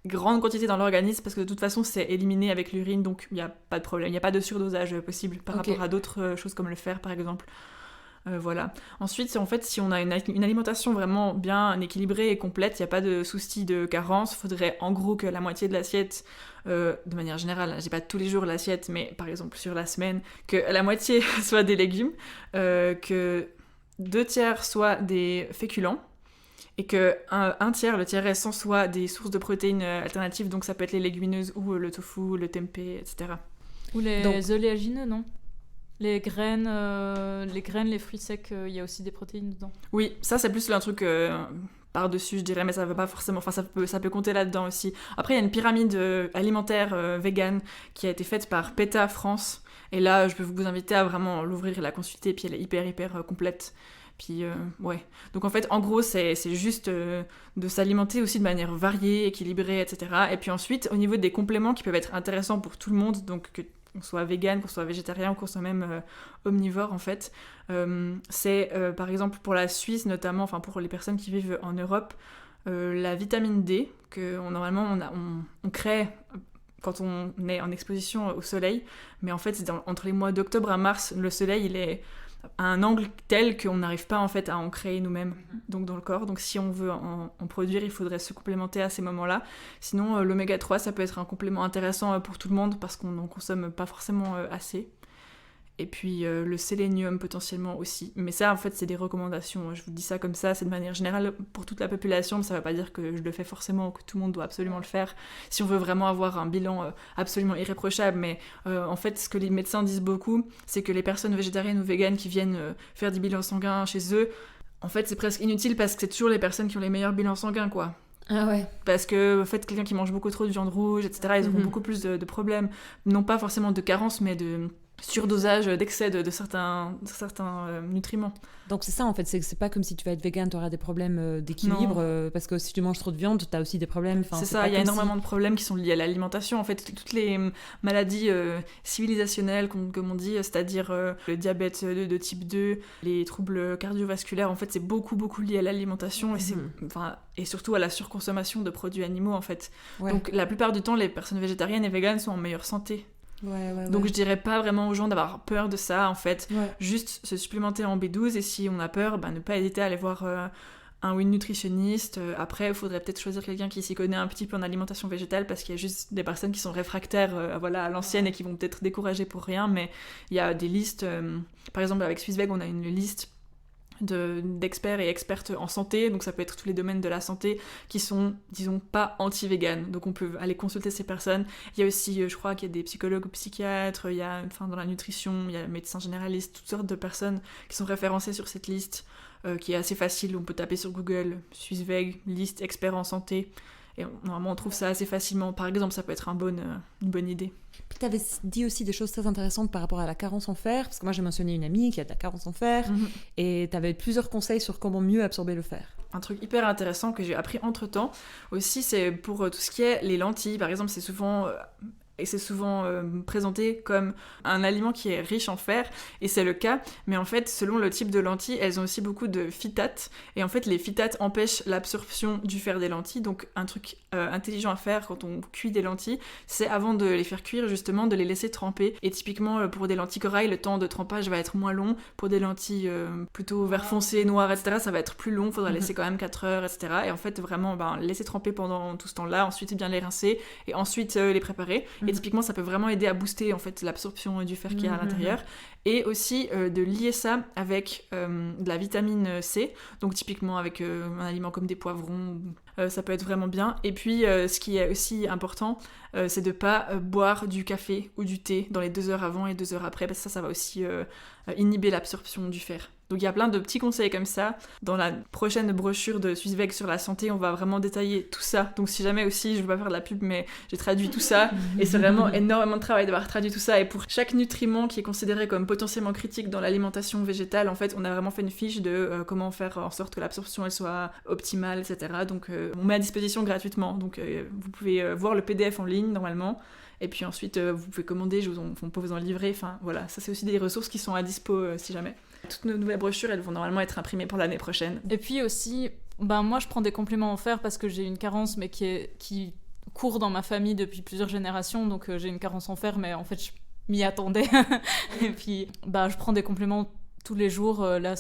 grande quantité dans l'organisme parce que de toute façon, c'est éliminé avec l'urine. Donc, il n'y a pas de problème. Il n'y a pas de surdosage possible par rapport à d'autres choses comme le fer, par exemple. Voilà. Ensuite, en fait, si on a une alimentation vraiment bien équilibrée et complète, il n'y a pas de souci de carence. Il faudrait en gros que la moitié de l'assiette, de manière générale, j'ai pas tous les jours l'assiette, mais par exemple sur la semaine, que la moitié soit des légumes, que 2/3 soient des féculents, et que un tiers, le tiers restant, soit des sources de protéines alternatives, donc ça peut être les légumineuses ou le tofu, le tempeh, etc. Ou les oléagineux, non ? Les graines, les fruits secs, il y a aussi des protéines dedans. Oui, ça c'est plus un truc par-dessus, je dirais, mais ça veut pas forcément... Enfin, ça peut compter là-dedans aussi. Après, il y a une pyramide alimentaire vegan qui a été faite par PETA France. Et là, je peux vous inviter à vraiment l'ouvrir et la consulter, puis elle est hyper complète. Puis, ouais. Donc en fait, en gros, c'est juste de s'alimenter aussi de manière variée, équilibrée, etc. Et puis ensuite, au niveau des compléments qui peuvent être intéressants pour tout le monde, donc qu'on soit vegan, qu'on soit végétarien ou qu'on soit même omnivore en fait. C'est par exemple pour la Suisse notamment, enfin pour les personnes qui vivent en Europe, la vitamine D que normalement on crée quand on est en exposition au soleil, mais en fait c'est entre les mois d'octobre à mars, le soleil il est à un angle tel qu'on n'arrive pas en fait à en créer nous-mêmes donc dans le corps. Donc si on veut en produire, il faudrait se complémenter à ces moments-là. Sinon, l'oméga 3, ça peut être un complément intéressant pour tout le monde parce qu'on n'en consomme pas forcément assez. Et puis le sélénium potentiellement aussi. Mais ça, en fait, c'est des recommandations. Je vous dis ça comme ça, c'est de manière générale pour toute la population, mais ça ne veut pas dire que je le fais forcément ou que tout le monde doit absolument le faire. Si on veut vraiment avoir un bilan absolument irréprochable, mais en fait, ce que les médecins disent beaucoup, c'est que les personnes végétariennes ou véganes qui viennent faire des bilans sanguins chez eux, en fait, c'est presque inutile parce que c'est toujours les personnes qui ont les meilleurs bilans sanguins, quoi. Ah ouais. Parce que, en fait, quelqu'un qui mange beaucoup trop de viande rouge, etc., ils auront beaucoup plus de problèmes. Non pas forcément de carence, mais de surdosage, d'excès de certains nutriments. Donc c'est ça en fait, c'est pas comme si tu vas être vegan, tu auras des problèmes d'équilibre, parce que si tu manges trop de viande, tu as aussi des problèmes. C'est ça, il y a énormément de problèmes qui sont liés à l'alimentation. En fait, toutes les maladies civilisationnelles, comme on dit, c'est-à-dire le diabète de type 2, les troubles cardiovasculaires, en fait, c'est beaucoup lié à l'alimentation et surtout à la surconsommation de produits animaux, en fait. Ouais. Donc la plupart du temps, les personnes végétariennes et véganes sont en meilleure santé. Donc je dirais pas vraiment aux gens d'avoir peur de ça en fait, juste se supplémenter en B12 et si on a peur, ne pas hésiter à aller voir un ou une nutritionniste. Après il faudrait peut-être choisir quelqu'un qui s'y connaît un petit peu en alimentation végétale parce qu'il y a juste des personnes qui sont réfractaires à l'ancienne et qui vont peut-être décourager pour rien, mais il y a des listes, par exemple avec SwissVeg on a une liste d'experts et expertes en santé, donc ça peut être tous les domaines de la santé qui sont, disons, pas anti-vegan, donc on peut aller consulter ces personnes. Il y a aussi, je crois qu'il y a des psychologues ou psychiatres, il y a, dans la nutrition, il y a médecins généralistes, toutes sortes de personnes qui sont référencées sur cette liste, qui est assez facile, on peut taper sur Google, SwissVeg, liste experts en santé, et normalement on trouve ça assez facilement. Par exemple, ça peut être une bonne idée. Puis tu avais dit aussi des choses très intéressantes par rapport à la carence en fer, parce que moi j'ai mentionné une amie qui a de la carence en fer, et tu avais plusieurs conseils sur comment mieux absorber le fer. Un truc hyper intéressant que j'ai appris entre-temps aussi, c'est pour tout ce qui est les lentilles. Par exemple, c'est souvent présenté comme un aliment qui est riche en fer, et c'est le cas, mais en fait, selon le type de lentilles, elles ont aussi beaucoup de phytates, et en fait, les phytates empêchent l'absorption du fer des lentilles, donc un truc intelligent à faire quand on cuit des lentilles, c'est avant de les faire cuire, justement, de les laisser tremper, et typiquement, pour des lentilles corail, le temps de trempage va être moins long, pour des lentilles plutôt vert foncé, noir, etc., ça va être plus long, faudra laisser quand même 4 heures, etc., et en fait, vraiment, laisser tremper pendant tout ce temps-là, ensuite bien les rincer, et ensuite les préparer. Et typiquement, ça peut vraiment aider à booster en fait l'absorption du fer qu'il y a à l'intérieur. Et aussi de lier ça avec de la vitamine C. Donc typiquement avec un aliment comme des poivrons, ça peut être vraiment bien. Et puis ce qui est aussi important, c'est de pas boire du café ou du thé dans les 2 heures avant et 2 heures après, parce que ça va aussi inhiber l'absorption du fer. Donc il y a plein de petits conseils comme ça. Dans la prochaine brochure de Swissveg sur la santé, on va vraiment détailler tout ça. Donc si jamais aussi, je ne veux pas faire de la pub, mais j'ai traduit tout ça. Et c'est vraiment énormément de travail d'avoir traduit tout ça. Et pour chaque nutriment qui est considéré comme potentiellement critique dans l'alimentation végétale, en fait, on a vraiment fait une fiche de comment faire en sorte que l'absorption elle soit optimale, etc. Donc on met à disposition gratuitement. Donc vous pouvez voir le PDF en ligne normalement. Et puis ensuite, vous pouvez commander, on peut vous en livrer. Enfin voilà, ça c'est aussi des ressources qui sont à dispo si jamais. Toutes nos nouvelles brochures, elles vont normalement être imprimées pour l'année prochaine. Et puis aussi, moi je prends des compléments en fer parce que j'ai une carence, mais qui court dans ma famille depuis plusieurs générations. Donc j'ai une carence en fer, mais en fait je m'y attendais. Et puis je prends des compléments tous les jours. Là,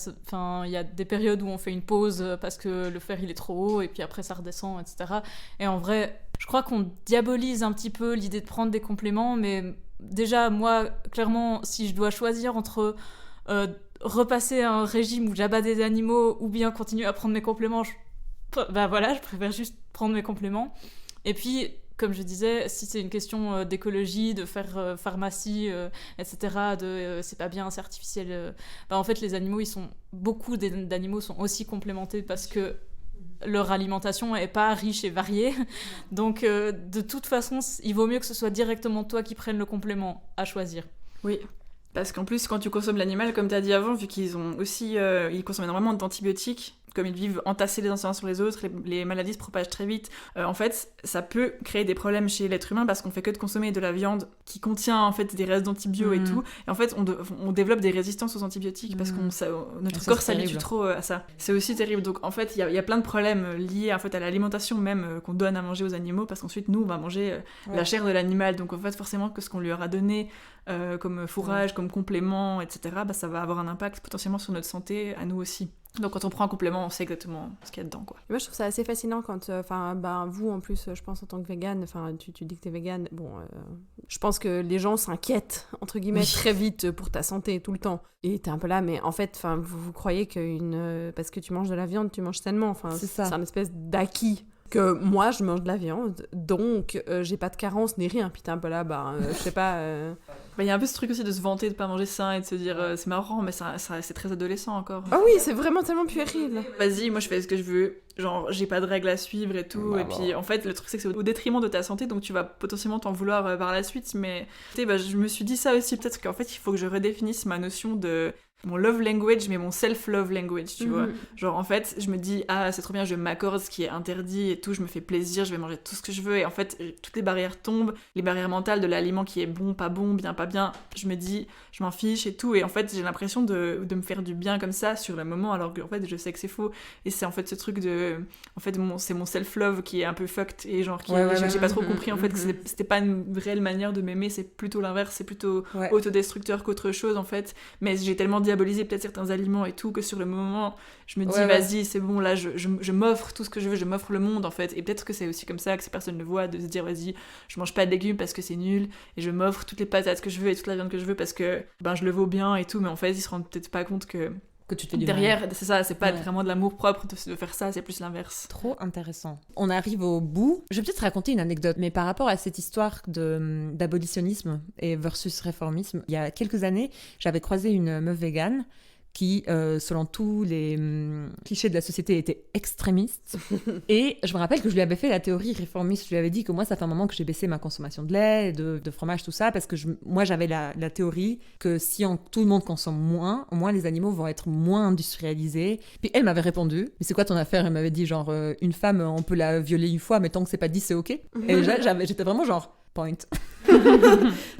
il y a des périodes où on fait une pause parce que le fer il est trop haut et puis après ça redescend, etc. Et en vrai, je crois qu'on diabolise un petit peu l'idée de prendre des compléments, mais déjà moi, clairement, si je dois choisir entre repasser un régime où j'abats des animaux ou bien continuer à prendre mes compléments, je préfère juste prendre mes compléments. Et puis, comme je disais, si c'est une question d'écologie, de faire pharmacie, etc., c'est pas bien, c'est artificiel, en fait, beaucoup d'animaux sont aussi complémentés parce que leur alimentation est pas riche et variée. Donc, de toute façon, il vaut mieux que ce soit directement toi qui prennes le complément à choisir. Oui. Parce qu'en plus, quand tu consommes l'animal, comme tu as dit avant, vu qu'ils ont aussi, ils consomment énormément d'antibiotiques, comme ils vivent entassés les uns sur les autres, les maladies se propagent très vite. En fait, ça peut créer des problèmes chez l'être humain parce qu'on fait que de consommer de la viande qui contient en fait des restes d'antibiotiques et tout. Et en fait, on développe des résistances aux antibiotiques parce que notre corps s'habitue trop à ça. C'est aussi terrible. Donc en fait, il y a plein de problèmes liés en fait à l'alimentation même qu'on donne à manger aux animaux, parce qu'ensuite nous on va manger la chair de l'animal. Donc en fait, forcément que ce qu'on lui aura donné comme fourrage, comme complément, etc., ça va avoir un impact potentiellement sur notre santé à nous aussi. Donc quand on prend un complément, on sait exactement ce qu'il y a dedans, quoi. Moi je trouve ça assez fascinant quand, vous en plus, je pense en tant que végane, tu dis que t'es végane, je pense que les gens s'inquiètent, entre guillemets, très vite pour ta santé tout le temps. Et t'es un peu là, mais en fait, vous croyez parce que tu manges de la viande, tu manges sainement, c'est un espèce d'acquis. Que moi je mange de la viande, donc j'ai pas de carence ni rien. Puis t'es un peu là, je sais pas. Il y a un peu ce truc aussi de se vanter de pas manger sain et de se dire c'est marrant, mais ça c'est très adolescent encore. Ah oui, c'est vraiment tellement puéril. Vas-y, moi je fais ce que je veux, genre j'ai pas de règles à suivre et tout. Et puis en fait, le truc c'est que c'est au détriment de ta santé, donc tu vas potentiellement t'en vouloir par la suite. Mais je me suis dit ça aussi, peut-être qu'en fait il faut que je redéfinisse ma notion de mon love language, mais mon self-love language, tu vois. Genre, en fait, je me dis, c'est trop bien, je m'accorde ce qui est interdit et tout, je me fais plaisir, je vais manger tout ce que je veux. Et en fait, toutes les barrières tombent, les barrières mentales de l'aliment qui est bon, pas bien, pas bien. Je me dis, je m'en fiche et tout. Et en fait, j'ai l'impression de me faire du bien comme ça sur le moment, alors qu'en fait, je sais que c'est faux. Et c'est en fait ce truc de... En fait, c'est mon self-love qui est un peu fucked et genre, j'ai pas trop compris, en fait, que c'était pas une réelle manière de m'aimer, c'est plutôt l'inverse, c'est plutôt autodestructeur qu'autre chose, en fait. Mais j'ai tellement diaboliser peut-être certains aliments et tout, que sur le moment je me dis vas-y c'est bon, là je m'offre tout ce que je veux, je m'offre le monde en fait. Et peut-être que c'est aussi comme ça que ces personnes le voient, de se dire vas-y je mange pas de légumes parce que c'est nul et je m'offre toutes les patates que je veux et toute la viande que je veux parce que je le vaux bien et tout. Mais en fait ils se rendent peut-être pas compte que tu te dis derrière, c'est ça, c'est pas vraiment de l'amour propre de faire ça, c'est plus l'inverse. Trop intéressant. On arrive au bout. Je vais peut-être raconter une anecdote, mais par rapport à cette histoire d'abolitionnisme et versus réformisme, il y a quelques années, j'avais croisé une meuf végane qui, selon tous les clichés de la société, était extrémiste. Et je me rappelle que je lui avais fait la théorie réformiste. Je lui avais dit que moi, ça fait un moment que j'ai baissé ma consommation de lait, de fromage, tout ça, parce que moi, j'avais la théorie que si tout le monde consomme moins, au moins les animaux vont être moins industrialisés. Puis elle m'avait répondu, mais c'est quoi ton affaire? Elle m'avait dit genre, une femme, on peut la violer une fois, mais tant que c'est pas dit, c'est ok. Et j'étais vraiment genre... Point.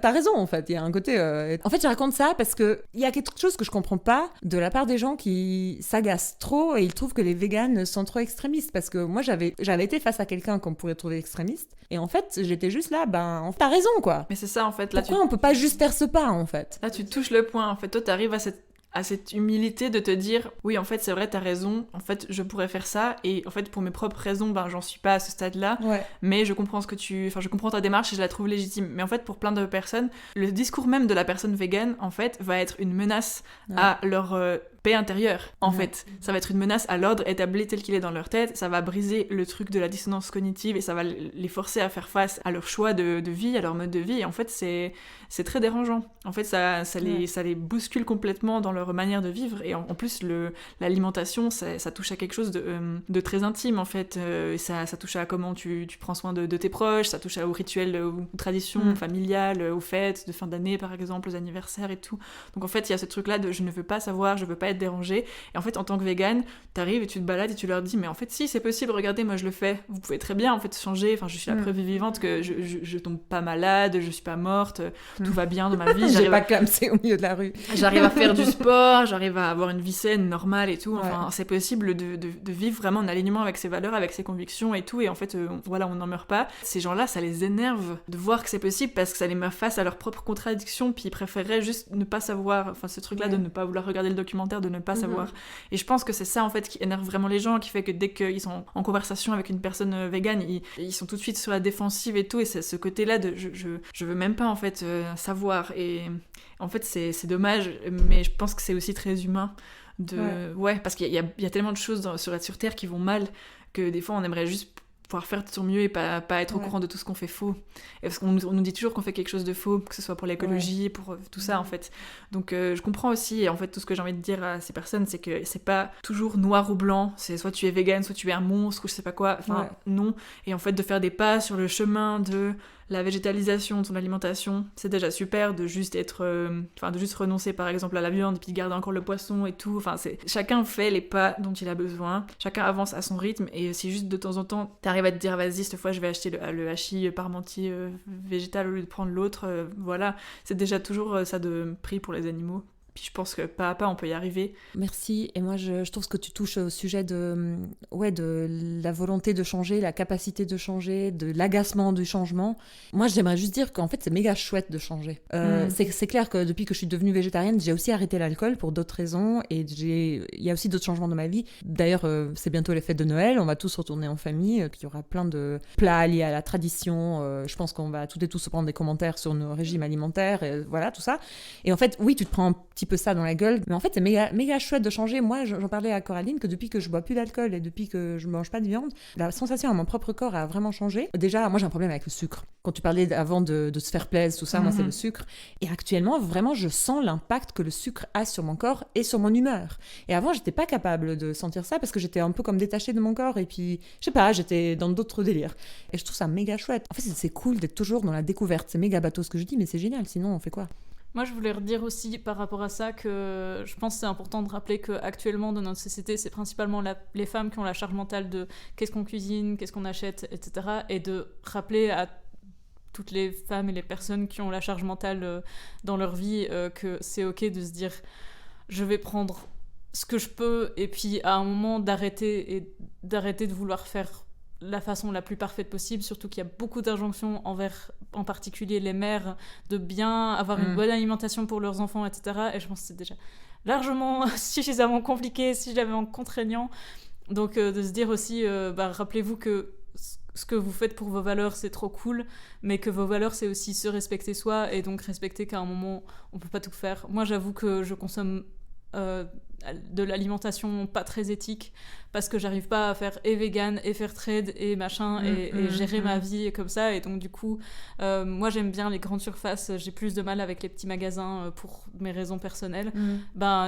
T'as raison, en fait. Il y a un côté... En fait, je raconte ça parce qu'il y a quelque chose que je comprends pas de la part des gens qui s'agacent trop et ils trouvent que les véganes sont trop extrémistes. Parce que moi, j'avais été face à quelqu'un qu'on pourrait trouver extrémiste. Et en fait, j'étais juste là, t'as raison, quoi. Mais c'est ça, en fait. Là, pourquoi on peut pas juste faire ce pas, en fait? Là, tu touches le point. En fait, toi, t'arrives à à cette humilité de te dire oui en fait c'est vrai t'as raison, en fait je pourrais faire ça et en fait pour mes propres raisons ben j'en suis pas à ce stade-là, mais je comprends je comprends ta démarche et je la trouve légitime. Mais en fait pour plein de personnes le discours même de la personne végane en fait va être une menace à leur paix intérieure en fait. Ça va être une menace à l'ordre établi tel qu'il est dans leur tête, ça va briser le truc de la dissonance cognitive et ça va les forcer à faire face à leur choix de vie, à leur mode de vie, et en fait c'est très dérangeant. En fait ça les bouscule complètement dans leur manière de vivre, et en plus l'alimentation ça touche à quelque chose de très intime en fait, ça touche à comment tu prends soin de tes proches, ça touche aux rituels, aux traditions familiales, aux fêtes de fin d'année par exemple, aux anniversaires et tout. Donc en fait il y a ce truc là de je ne veux pas savoir, je veux pas être dérangée, et en fait en tant que végane t'arrives et tu te balades et tu leur dis mais en fait si c'est possible, regardez moi je le fais, vous pouvez très bien en fait changer, enfin je suis la preuve vivante que je tombe pas malade, je suis pas morte, tout va bien dans ma vie, j'ai pas clamsé au milieu de la rue, j'arrive à faire du sport, j'arrive à avoir une vie saine, normale et tout, enfin c'est possible de vivre vraiment en alignement avec ses valeurs, avec ses convictions et tout, et en fait voilà on n'en meurt pas. Ces gens-là ça les énerve de voir que c'est possible parce que ça les met face à leurs propres contradictions, puis ils préféreraient juste ne pas savoir, enfin ce truc là de ne pas vouloir regarder le documentaire, de ne pas savoir, et je pense que c'est ça en fait qui énerve vraiment les gens, qui fait que dès qu'ils sont en conversation avec une personne végane ils sont tout de suite sur la défensive et tout, et c'est ce côté là de je veux même pas en fait savoir, et en fait c'est dommage, mais je pense que c'est aussi très humain parce qu'il y a tellement de choses sur Terre qui vont mal que des fois on aimerait juste pouvoir faire de son mieux et pas être au courant de tout ce qu'on fait faux. Et parce qu'on nous dit toujours qu'on fait quelque chose de faux, que ce soit pour l'écologie, pour tout ça en fait. Donc je comprends aussi, et en fait tout ce que j'ai envie de dire à ces personnes, c'est que c'est pas toujours noir ou blanc, c'est soit tu es végane, soit tu es un monstre, ou je sais pas quoi, enfin non. Et en fait de faire des pas sur le chemin de la végétalisation de son alimentation, c'est déjà super, de juste de juste renoncer par exemple à la viande, puis de garder encore le poisson et tout, enfin chacun fait les pas dont il a besoin, chacun avance à son rythme, et si juste de temps en temps t'arrives à te dire vas-y cette fois je vais acheter le hachis parmentier végétal au lieu de prendre l'autre, voilà, c'est déjà toujours ça de prix pour les animaux. Puis je pense que pas à pas, on peut y arriver. Merci. Et moi, je trouve que tu touches au sujet de la volonté de changer, la capacité de changer, de l'agacement du changement. Moi, j'aimerais juste dire qu'en fait, c'est méga chouette de changer. C'est clair que depuis que je suis devenue végétarienne, j'ai aussi arrêté l'alcool pour d'autres raisons. Et il y a aussi d'autres changements dans ma vie. D'ailleurs, c'est bientôt les fêtes de Noël. On va tous retourner en famille. Il y aura plein de plats liés à la tradition. Je pense qu'on va toutes et tous se prendre des commentaires sur nos régimes alimentaires. Et voilà, tout ça. Et en fait, oui, tu te prends un petit peu ça dans la gueule, mais en fait c'est méga chouette de changer. Moi j'en parlais à Coraline que depuis que je bois plus d'alcool et depuis que je mange pas de viande, la sensation à mon propre corps a vraiment changé. Déjà moi j'ai un problème avec le sucre. Quand tu parlais avant de se faire plaisir, tout ça, moi c'est le sucre, et actuellement vraiment je sens l'impact que le sucre a sur mon corps et sur mon humeur. Et avant j'étais pas capable de sentir ça parce que j'étais un peu comme détachée de mon corps, et puis je sais pas, j'étais dans d'autres délires, et je trouve ça méga chouette. En fait c'est cool d'être toujours dans la découverte. C'est méga bateau ce que je dis, mais c'est génial, sinon on fait quoi? Moi, je voulais redire aussi par rapport à ça que je pense que c'est important de rappeler qu'actuellement, dans notre société, c'est principalement les femmes qui ont la charge mentale de qu'est-ce qu'on cuisine, qu'est-ce qu'on achète, etc. Et de rappeler à toutes les femmes et les personnes qui ont la charge mentale dans leur vie que c'est ok de se dire je vais prendre ce que je peux, et puis à un moment d'arrêter de vouloir faire la façon la plus parfaite possible, surtout qu'il y a beaucoup d'injonctions envers, en particulier les mères, de bien avoir une bonne alimentation pour leurs enfants, etc. Et je pense que c'est déjà largement suffisamment compliqué, suffisamment contraignant. Donc de se dire aussi, rappelez-vous que ce que vous faites pour vos valeurs, c'est trop cool, mais que vos valeurs, c'est aussi se respecter soi, et donc respecter qu'à un moment, on peut pas tout faire. Moi, j'avoue que je consomme de l'alimentation pas très éthique parce que j'arrive pas à faire et vegan et fair trade et machin et gérer ma vie comme ça, et donc du coup moi j'aime bien les grandes surfaces, j'ai plus de mal avec les petits magasins pour mes raisons personnelles.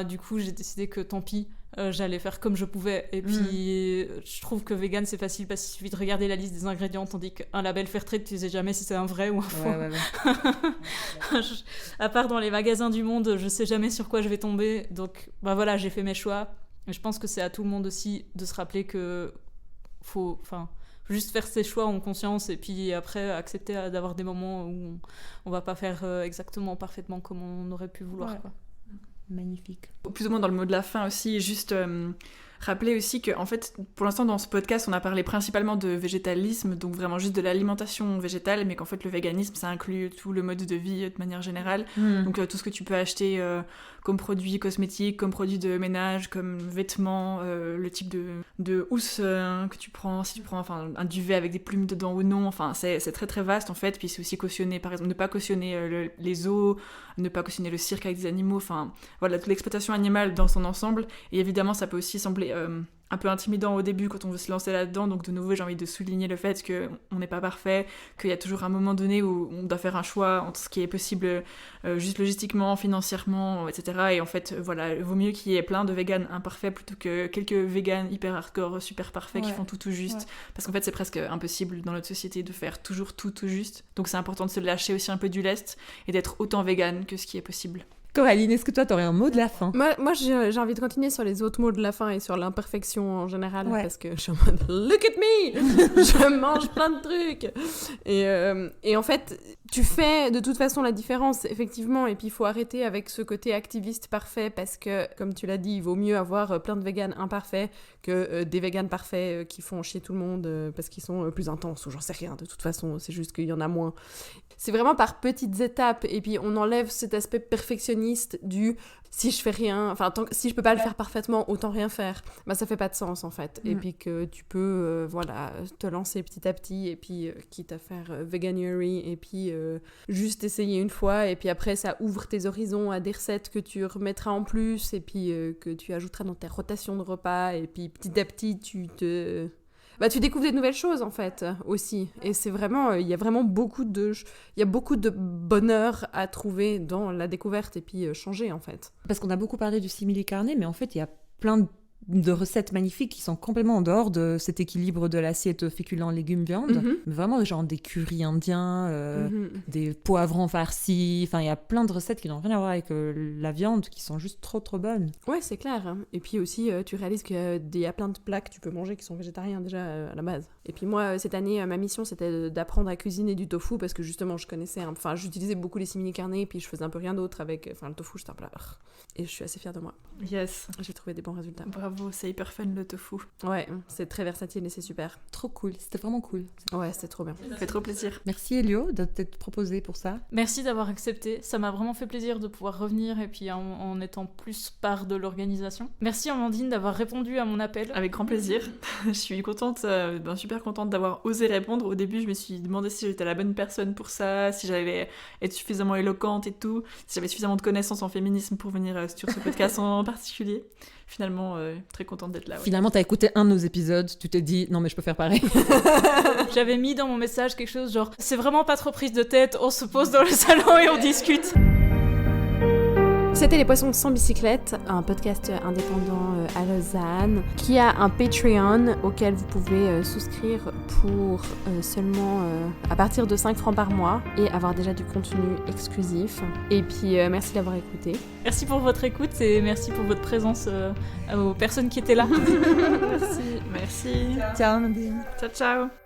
Du coup j'ai décidé que tant pis, j'allais faire comme je pouvais, et puis je trouve que vegan c'est facile parce qu'il suffit de regarder la liste des ingrédients, tandis qu'un label Fairtrade tu sais jamais si c'est un vrai ou un faux. À part dans les magasins du monde, je sais jamais sur quoi je vais tomber, donc voilà, j'ai fait mes choix, et je pense que c'est à tout le monde aussi de se rappeler que faut juste faire ses choix en conscience, et puis après accepter d'avoir des moments où on va pas faire exactement parfaitement comme on aurait pu vouloir, quoi. Magnifique. Plus ou moins dans le mot de la fin aussi, juste rappeler aussi que, en fait, pour l'instant, dans ce podcast, on a parlé principalement de végétalisme, donc vraiment juste de l'alimentation végétale, mais qu'en fait, le véganisme, ça inclut tout le mode de vie de manière générale. Donc, tout ce que tu peux acheter comme produits cosmétiques, comme produits de ménage, comme vêtements, le type de housse que tu prends, si tu prends enfin, un duvet avec des plumes dedans ou non, enfin, c'est très très vaste en fait. Puis c'est aussi cautionner, par exemple, ne pas cautionner les zoos, ne pas cautionner le cirque avec des animaux, enfin voilà, toute l'exploitation animale dans son ensemble. Et évidemment, ça peut aussi sembler un peu intimidant au début quand on veut se lancer là-dedans, donc de nouveau j'ai envie de souligner le fait qu'on n'est pas parfait, qu'il y a toujours un moment donné où on doit faire un choix entre ce qui est possible juste logistiquement, financièrement, etc. Et en fait, voilà, il vaut mieux qu'il y ait plein de véganes imparfaits plutôt que quelques véganes hyper hardcore, super parfaits qui font tout juste, parce qu'en fait c'est presque impossible dans notre société de faire toujours tout juste, donc c'est important de se lâcher aussi un peu du lest et d'être autant végane que ce qui est possible. Coraline, est-ce que toi, t'aurais un mot de la fin? Moi j'ai envie de continuer sur les autres mots de la fin et sur l'imperfection en général, parce que je suis en mode « Look at me !» Je mange plein de trucs. Et en fait, tu fais de toute façon la différence, effectivement, et puis il faut arrêter avec ce côté activiste parfait, parce que, comme tu l'as dit, il vaut mieux avoir plein de véganes imparfaits que des véganes parfaits qui font chier tout le monde parce qu'ils sont plus intenses, ou j'en sais rien, de toute façon, c'est juste qu'il y en a moins. C'est vraiment par petites étapes, et puis on enlève cet aspect perfectionniste du si je fais rien, enfin si je peux pas le faire parfaitement, autant rien faire. Bah ça fait pas de sens en fait. Et puis que tu peux voilà, te lancer petit à petit, et puis quitte à faire veganuary, et puis juste essayer une fois, et puis après ça ouvre tes horizons à des recettes que tu remettras en plus, et puis que tu ajouteras dans tes rotations de repas, et puis petit à petit tu découvres des nouvelles choses en fait aussi, et c'est vraiment il y a vraiment beaucoup de bonheur à trouver dans la découverte, et puis changer en fait. Parce qu'on a beaucoup parlé du simili carne, mais en fait il y a plein de recettes magnifiques qui sont complètement en dehors de cet équilibre de l'assiette féculents, légumes, viande. Mais vraiment genre des currys indiens, des poivrons farcis, enfin il y a plein de recettes qui n'ont rien à voir avec la viande, qui sont juste trop trop bonnes. Ouais, c'est clair. Et puis aussi tu réalises qu'il y a plein de plats que tu peux manger qui sont végétariens déjà à la base. Et puis moi cette année ma mission c'était d'apprendre à cuisiner du tofu, parce que justement je connaissais, enfin j'utilisais beaucoup les simili carne, et puis je faisais un peu rien d'autre avec, enfin le tofu c'était un plat. Et je suis assez fière de moi. Yes. J'ai trouvé des bons résultats. Bravo, c'est hyper fun le tofu. Ouais, c'est très versatile et c'est super. Trop cool, c'était vraiment cool. Ouais, c'était trop bien. Ça fait trop plaisir. Merci Elio de t'être proposé pour ça. Merci d'avoir accepté, ça m'a vraiment fait plaisir de pouvoir revenir, et puis en étant plus part de l'organisation. Merci Amandine d'avoir répondu à mon appel. Avec grand plaisir. Je suis contente, super contente d'avoir osé répondre. Au début je me suis demandé si j'étais la bonne personne pour ça, si j'allais être suffisamment éloquente et tout, si j'avais suffisamment de connaissances en féminisme pour venir sur ce podcast en particulier. Finalement, très contente d'être là. Ouais. Finalement, t'as écouté un de nos épisodes, tu t'es dit, non mais je peux faire pareil. J'avais mis dans mon message quelque chose genre, c'est vraiment pas trop prise de tête, on se pose dans le salon et on discute. C'était Les Poissons sans bicyclette, un podcast indépendant à Lausanne, qui a un Patreon auquel vous pouvez souscrire pour seulement à partir de 5 francs par mois, et avoir déjà du contenu exclusif. Et puis merci d'avoir écouté. Merci pour votre écoute, et merci pour votre présence aux personnes qui étaient là. Merci. Merci. Ciao Nadine. Ciao, ciao.